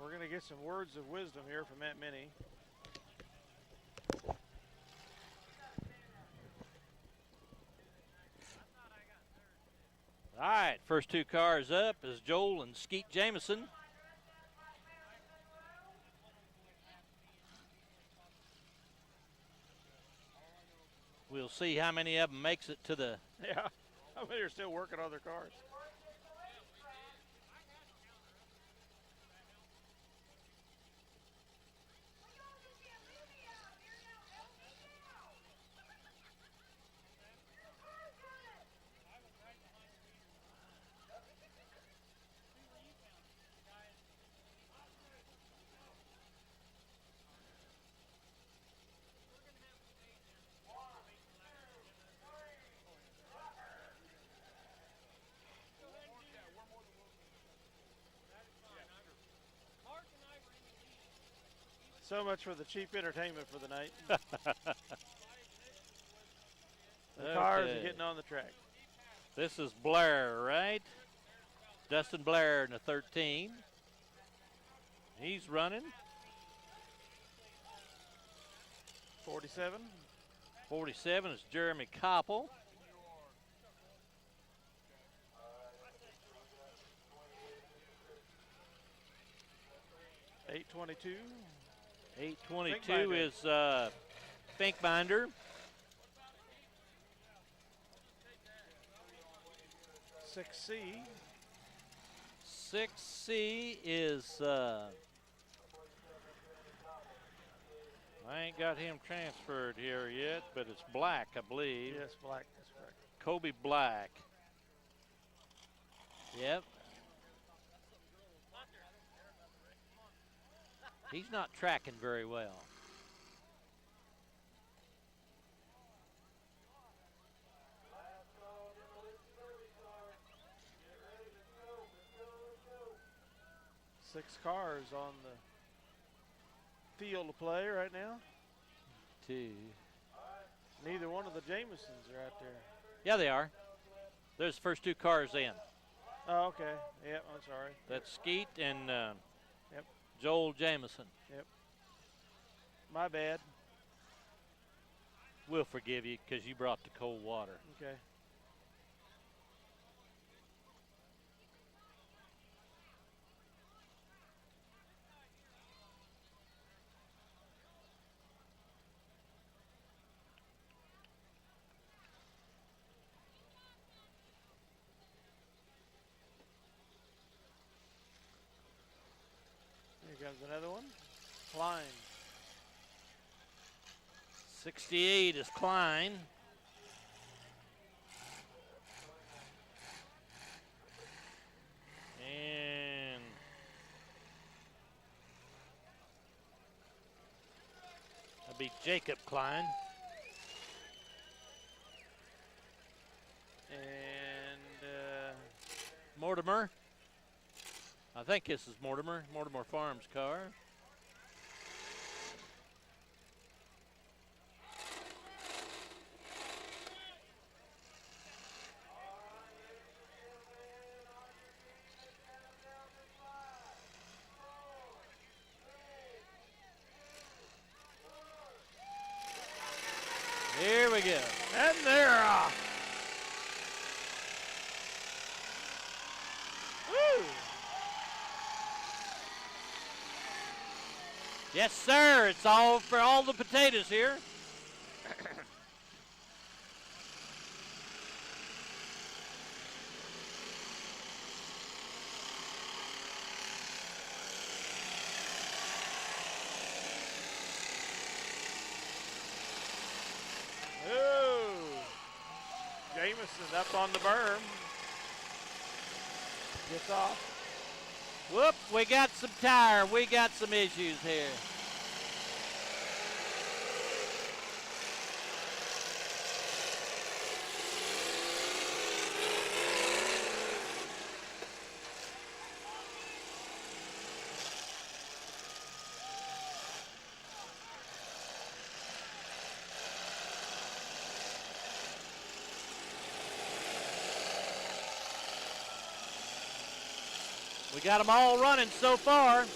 We're going to get some words of wisdom here from Aunt Minnie. All right, first two cars up is Joel and Skeet Jameson. We'll see how many of them makes it to the... Yeah, how many are still working on their cars? So much for the cheap entertainment for the night. The cars are getting on the track. This is Blair, right? Dustin Blair in the 13. He's running. 47. 47 is Jeremy Koppel. $822. 822 is Finkbinder. 6C. 6C is, I ain't got him transferred here yet, but it's Black, I believe. Yes, Black, that's correct. Kobe Black. Yep. He's not tracking very well. Six cars on the field of play right now. Two. Neither one of the Jamesons are out there. Yeah, they are. There's the first two cars in. Oh, okay. Yep, I'm sorry. That's Skeet and yep. Joel Jameson. Yep. My bad. We'll forgive you because you brought the cold water. Okay. Here comes another one. Klein. 68 is Klein. And that'd be Jacob Klein. And Mortimer. I think this is Mortimer Farms car. Here we go. And they're off. Woo! Yes, sir. It's all for all the potatoes here. Jameson up on the berm. Gets off. Whoop, we got some tire. We got some issues here. We got them all running so far.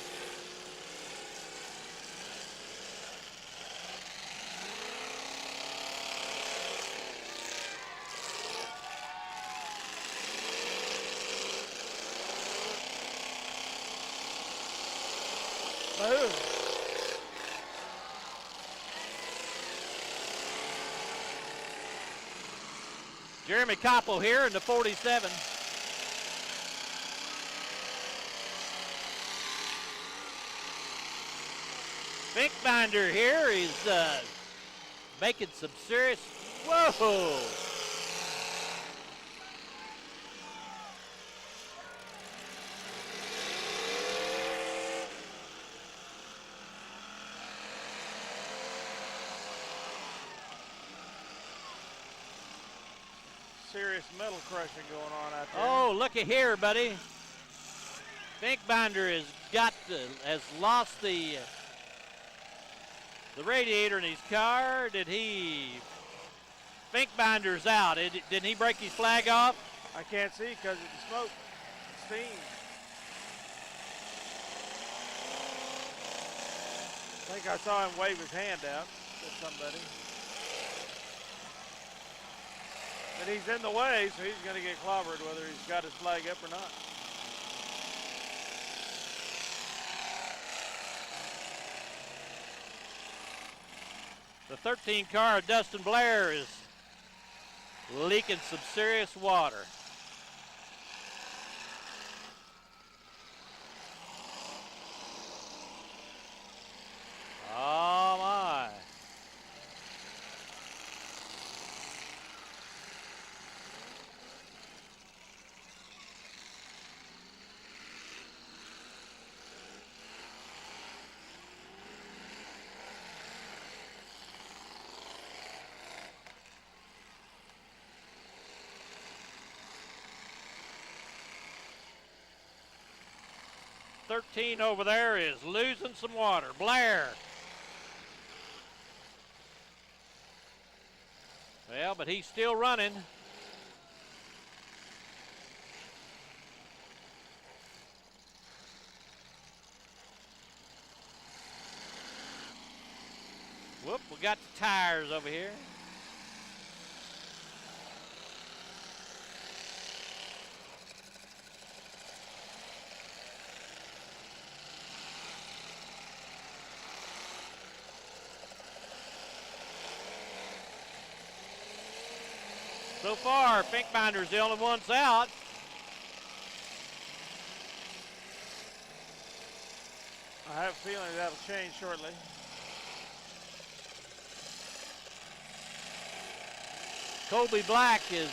Boom. Jeremy Koppel here in the 47. Finkbinder here is making some serious, whoa! Serious metal crushing going on out there. Oh, look at here, buddy. Finkbinder has lost the radiator in his car. Finkbinder's out. Didn't he break his flag off? I can't see because of the smoke, steam. I think I saw him wave his hand out at somebody. But he's in the way, so he's going to get clobbered whether he's got his flag up or not. The 13 car of Dustin Blair is leaking some serious water. Oh my. '13 over there is losing some water. Blair. Well, but he's still running. Whoop, we got the tires over here. So far, Finkbinder's the only ones out. I have a feeling that'll change shortly. Colby Black is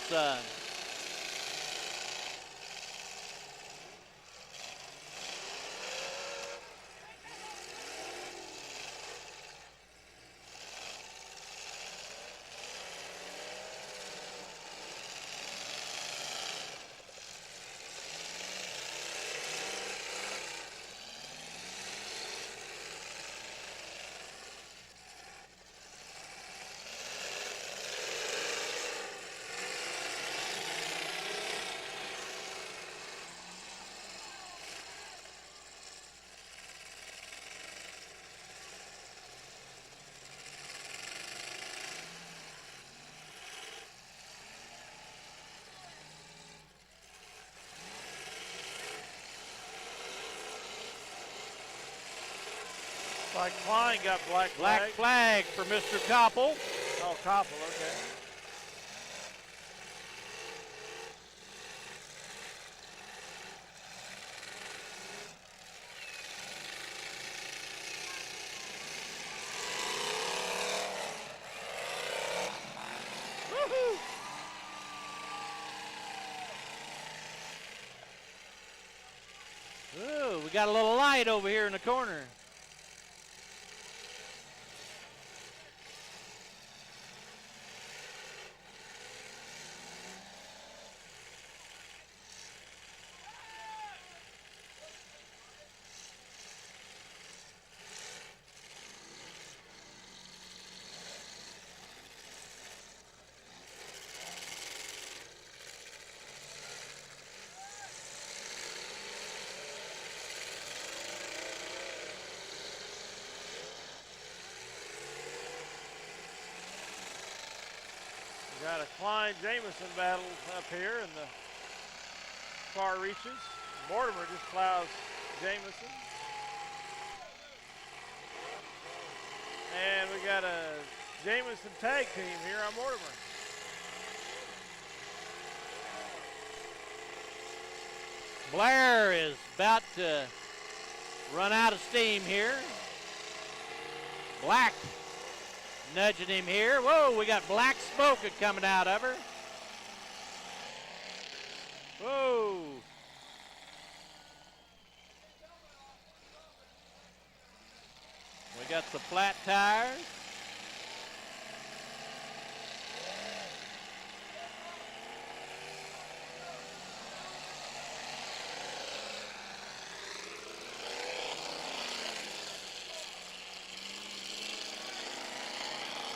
like Klein got black flag. Black flag for Mr. Koppel. Oh, Koppel, okay. Woohoo! Ooh, we got a little light over here in the corner. We got a Klein-Jameson battle up here in the far reaches. Mortimer just plows Jameson. And we got a Jameson tag team here on Mortimer. Blair is about to run out of steam here. Black nudging him here. Whoa, we got black smoke coming out of her. Whoa. We got the flat tires.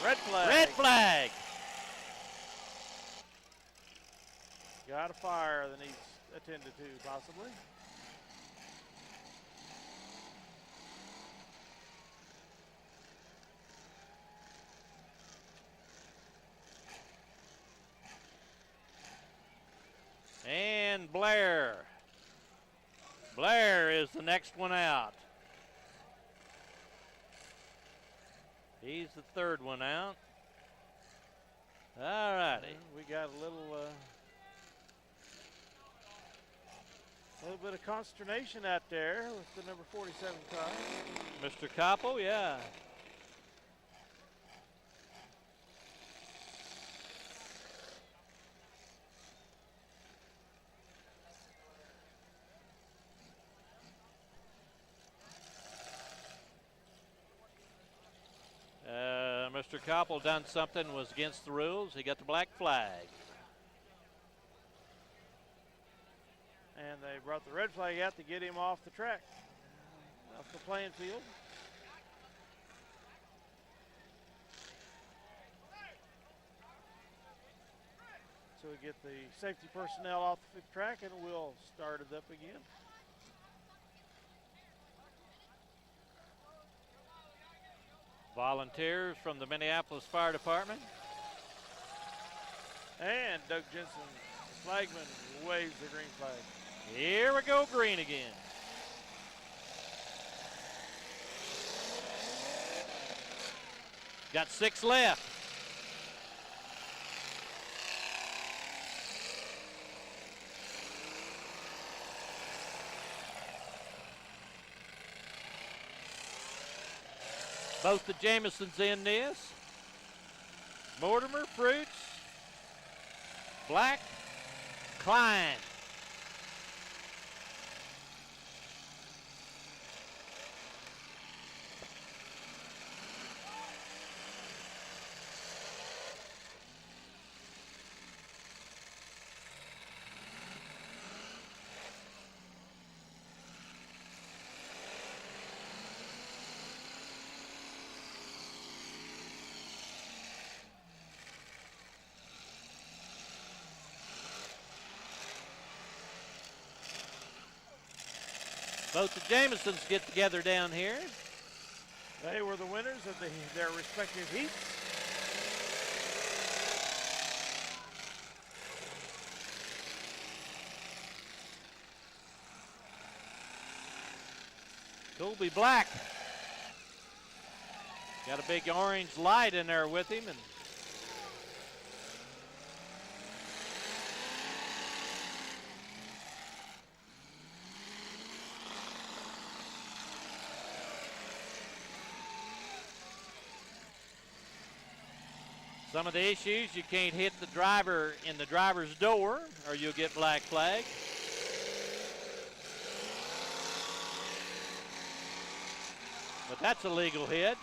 Red flag. Red flag. Got a fire that needs attended to, possibly. And Blair. Blair is the next one out. He's the third one out. All righty. We got a little bit of consternation out there with the number 47 car. Mr. Koppel, yeah. Mr. Koppel done something was against the rules. He got the black flag. And they brought the red flag out to get him off the track, off the playing field. So we get the safety personnel off the track and we'll start it up again. Volunteers from the Minneapolis Fire Department. And Doug Jensen, flagman, waves the green flag. Here we go, green again. Got 6 left. Both the Jamesons in this. Mortimer, Fruits, Black, Klein. Both the Jamesons get together down here. They were the winners of their respective heats. Colby Black Got a big orange light in there with him, and some of the issues, you can't hit the driver in the driver's door or you'll get black flag. But that's a legal hit.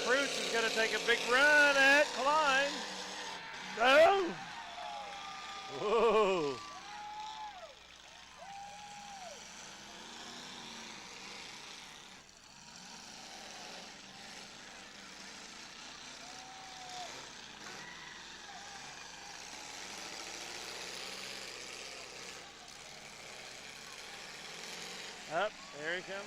Fruits is going to take a big run at Klein. Oh! Whoa. Up, there he comes.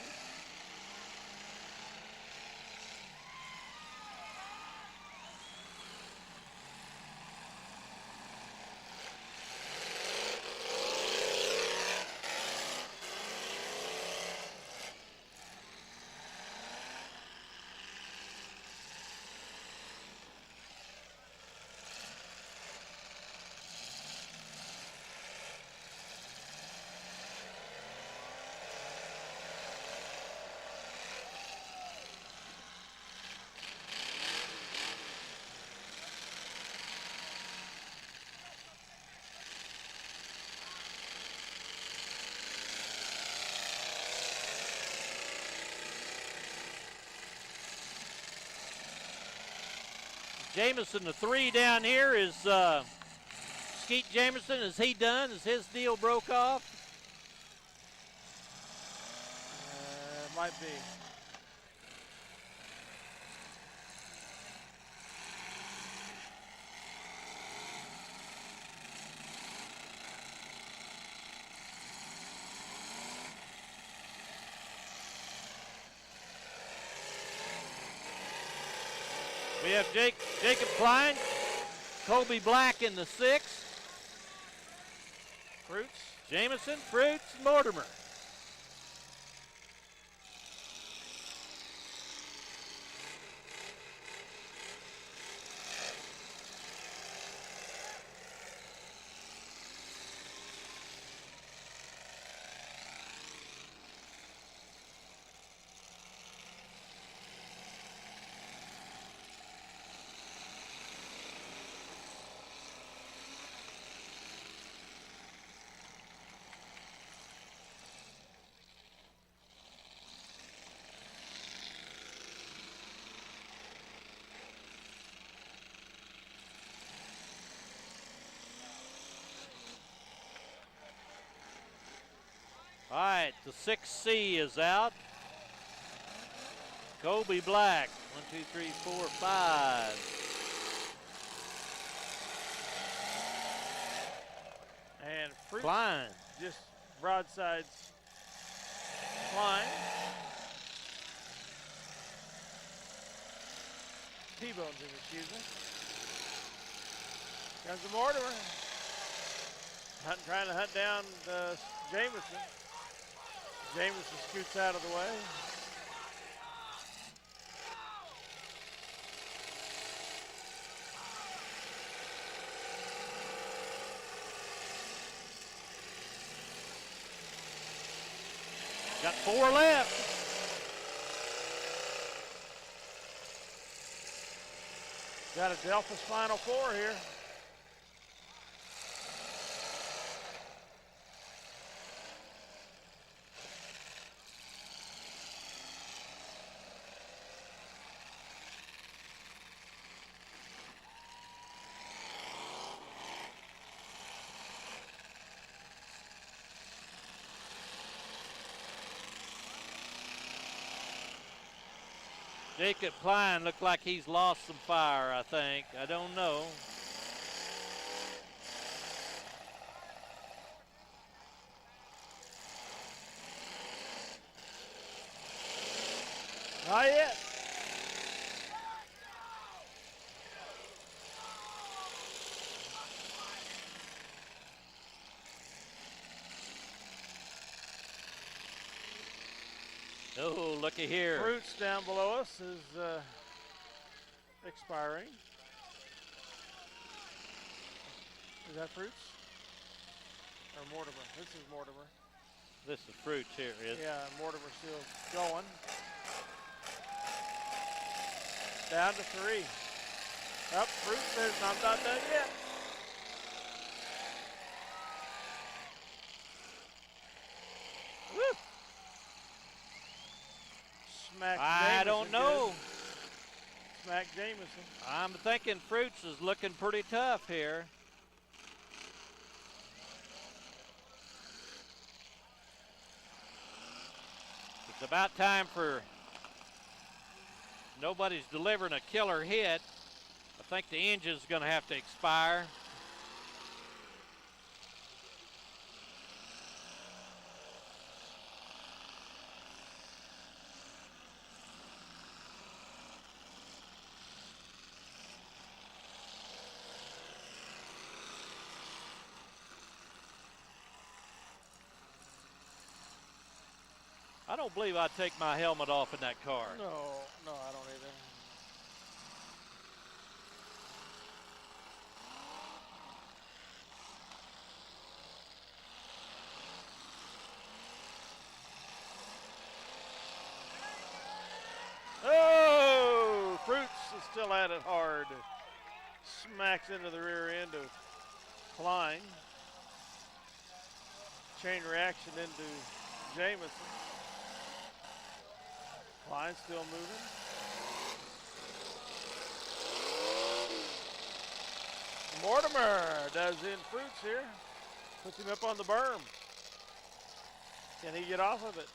Jameson, the 3 down here is Skeet Jameson. Is he done? Is his deal broke off? Might be. We have Jacob Klein, Colby Black in the 6th. Fruits. Jameson, Fruits, Mortimer. All right, the 6C is out. Colby Black, 1, 2, 3, 4, 5. And Fruits Klein. just broadsides Klein. T-bones him, excuse me. Comes the Mortimer. Trying to hunt down Jameson. Jameson scoots out of the way. Got 4 left. Got a Delphus Final 4 here. Jacob Klein looked like he's lost some fire, I think. I don't know. Not yet. Oh, looky here. Fruits down below us is expiring. Is that Fruits? Or Mortimer? This is Mortimer. This is Fruits here, is it? Yeah, Mortimer's still going. Down to 3. Up, Fruits says I'm not done yet. Woo! Smack I Jameson don't know. good. Smack Jameson. I'm thinking Fruits is looking pretty tough here. It's about time for nobody's delivering a killer hit. I think the engine's going to have to expire. I don't believe I'd take my helmet off in that car. No, I don't either. Oh, Fruits is still at it hard. Smacks into the rear end of Klein. Chain reaction into Jameson. Klein still moving. Mortimer does in Fruits here. Puts him up on the berm. Can he get off of it?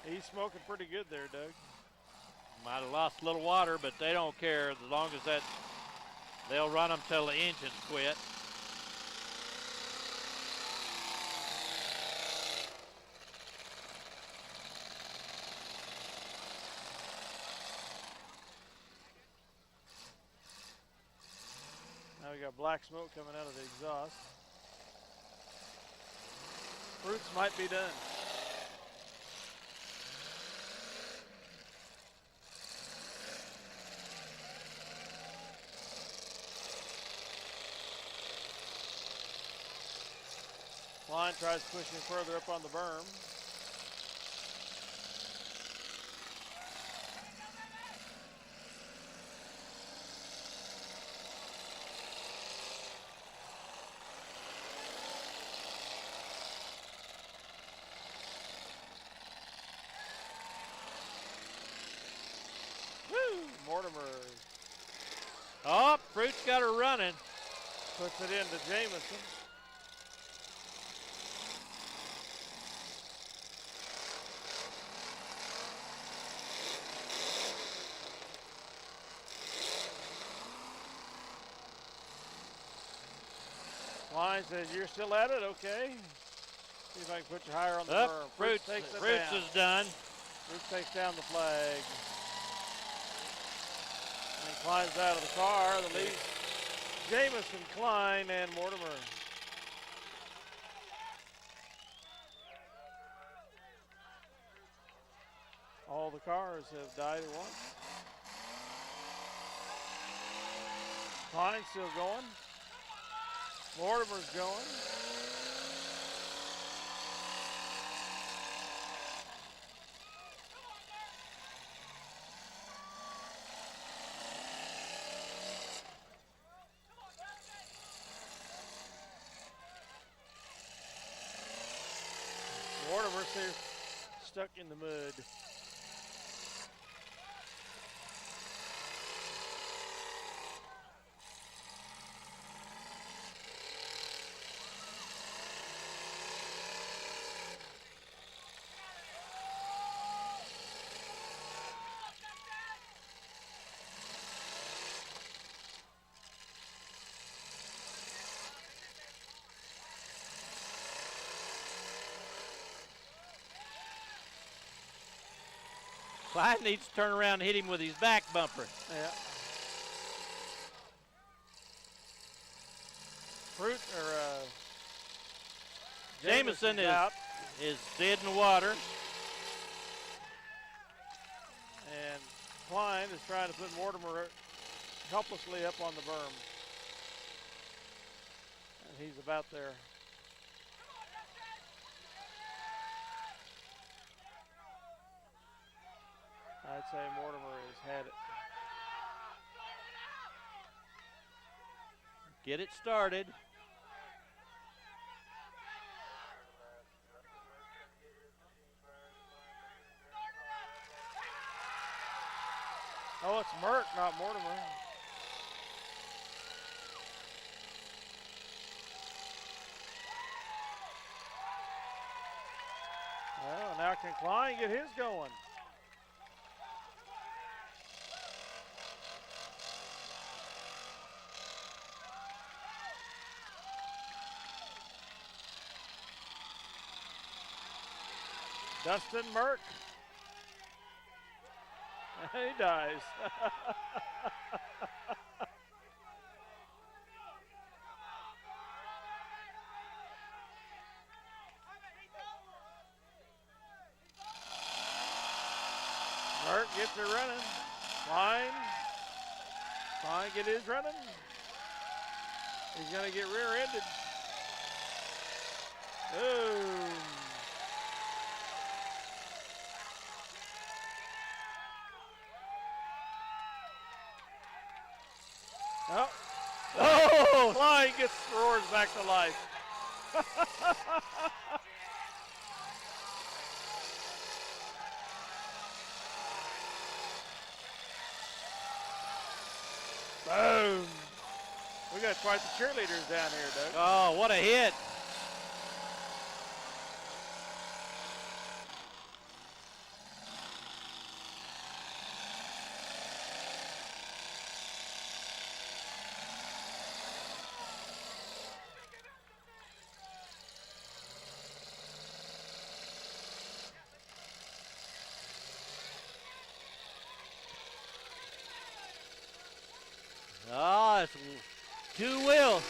He's smoking pretty good there, Doug. Might have lost a little water, but they don't care as long as that they'll run them till the engines quit. Now we got black smoke coming out of the exhaust. Fruits might be done. Klein tries pushing further up on the berm. Woo! Mortimer Oh, Fruits got her running. puts it into Jameson. Klein says, you're still at it? Okay. See if I can put you higher on the berm. Fruits takes it Fruits down. is done. Fruits takes down the flag. And climbs out of the car. The lead. Jameson, Klein, and Mortimer. All the cars have died at once. Klein's still going. Mortimer's going. Mortimer's here stuck in the mud. Clyde needs to turn around and hit him with his back bumper. Yeah. Fruit or Jameson out. is dead in the water. And Klein is trying to put Mortimer helplessly up on the berm. And he's about there. I'd say Mortimer has had it. Get it started. Oh, it's Mert, not Mortimer. Well, now can Klein get his going? Dustin Mert. He dies. Mert gets it running. Klein get his running. He's going to get rear-ended. Boom. Oh. Oh! Klein gets roars back to life. Boom. We got quite the cheerleaders down here, Doug. Oh, what a hit. Oh, it's two wheel.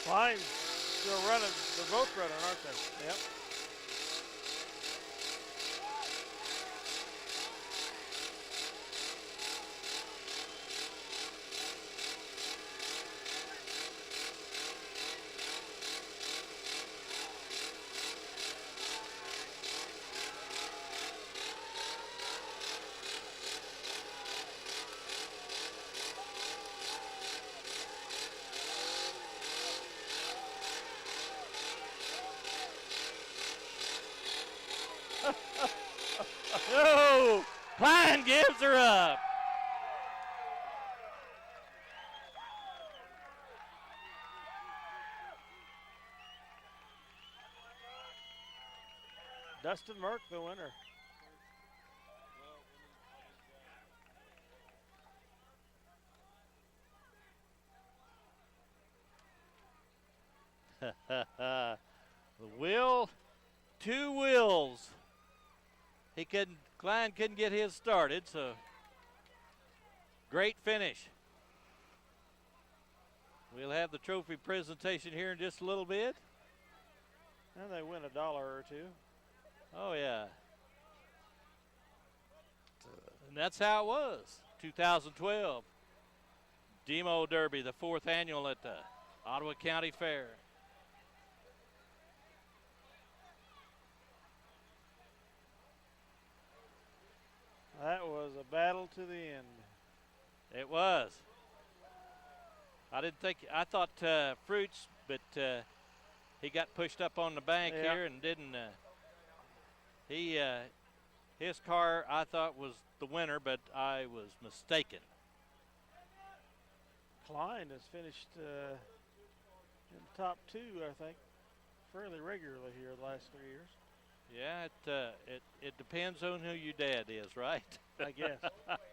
Klein still running. They're both running, aren't they? Yep. No! Klein gives her up. Dustin Merck, the winner. The wheel, two wheels. Klein couldn't get his started, so great finish. We'll have the trophy presentation here in just a little bit. And they win $1 or $2. Oh, yeah. And that's how it was. 2012 Demo Derby, the 4th annual at the Ottawa County Fair. That was a battle to the end. It was. I thought Fruits, but he got pushed up on the bank here and didn't. His car I thought was the winner, but I was mistaken. Klein has finished in the top 2, I think, fairly regularly here the last 3 years. Yeah, it depends on who your dad is, right? I guess.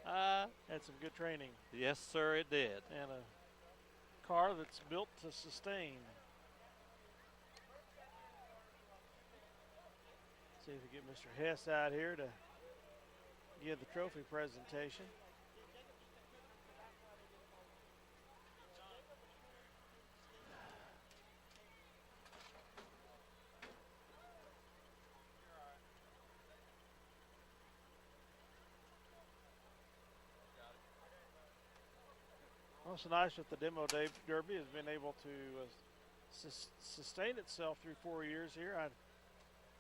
Had some good training. Yes, sir, it did. And a car that's built to sustain. See if we get Mr. Hess out here to give the trophy presentation. What's nice with the Demo Derby has been able to sustain itself through 4 years here. I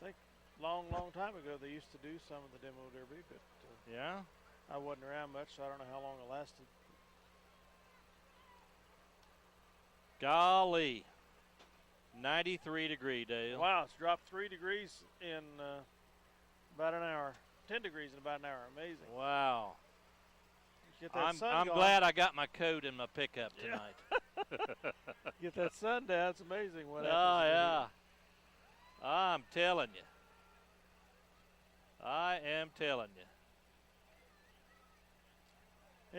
think long time ago they used to do some of the Demo Derby, but yeah, I wasn't around much, so I don't know how long it lasted. Golly, 93-degree, Dale. Wow, it's dropped 3 degrees in about an hour. 10 degrees in about an hour. Amazing. Wow. Get that sun I'm going. glad I got my coat in my pickup tonight. Get that sun down. It's amazing what happens. Oh, yeah. I'm telling you. I am telling you.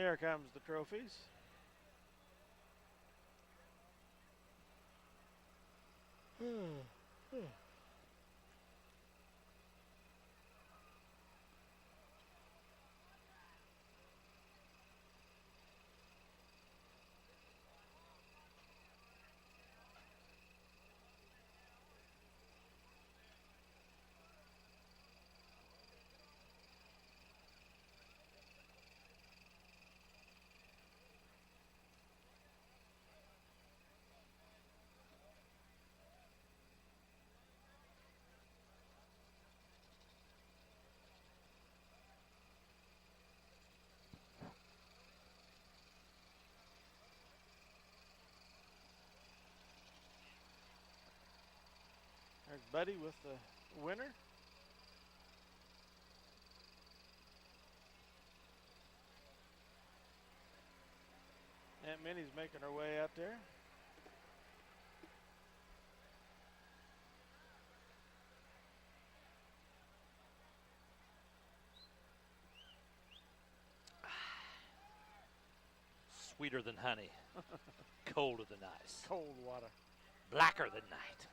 Here comes the trophies. There's Buddy with the winner. Aunt Minnie's making her way out there. Sweeter than honey, colder than ice, Cold water. blacker than night.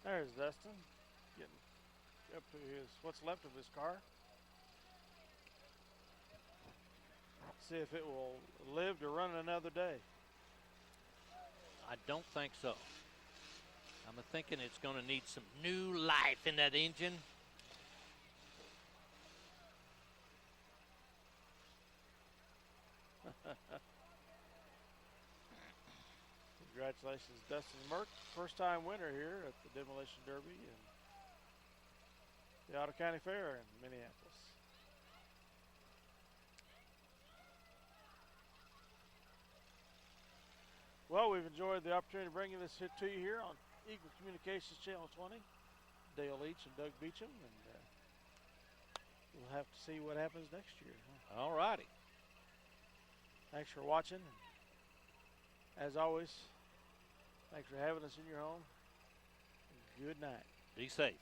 There's Dustin getting up to what's left of his car. See if it will live to run another day. I don't think so. I'm thinking it's going to need some new life in that engine. Congratulations, Dustin Merck, first-time winner here at the Demolition Derby and the Ottawa County Fair in Minneapolis. Well, we've enjoyed the opportunity of bringing this to you here on Eagle Communications Channel 20. Dale Leech and Doug Beauchamp, and we'll have to see what happens next year. Huh? All righty. Thanks for watching. And as always, thanks for having us in your home. Good night. Be safe.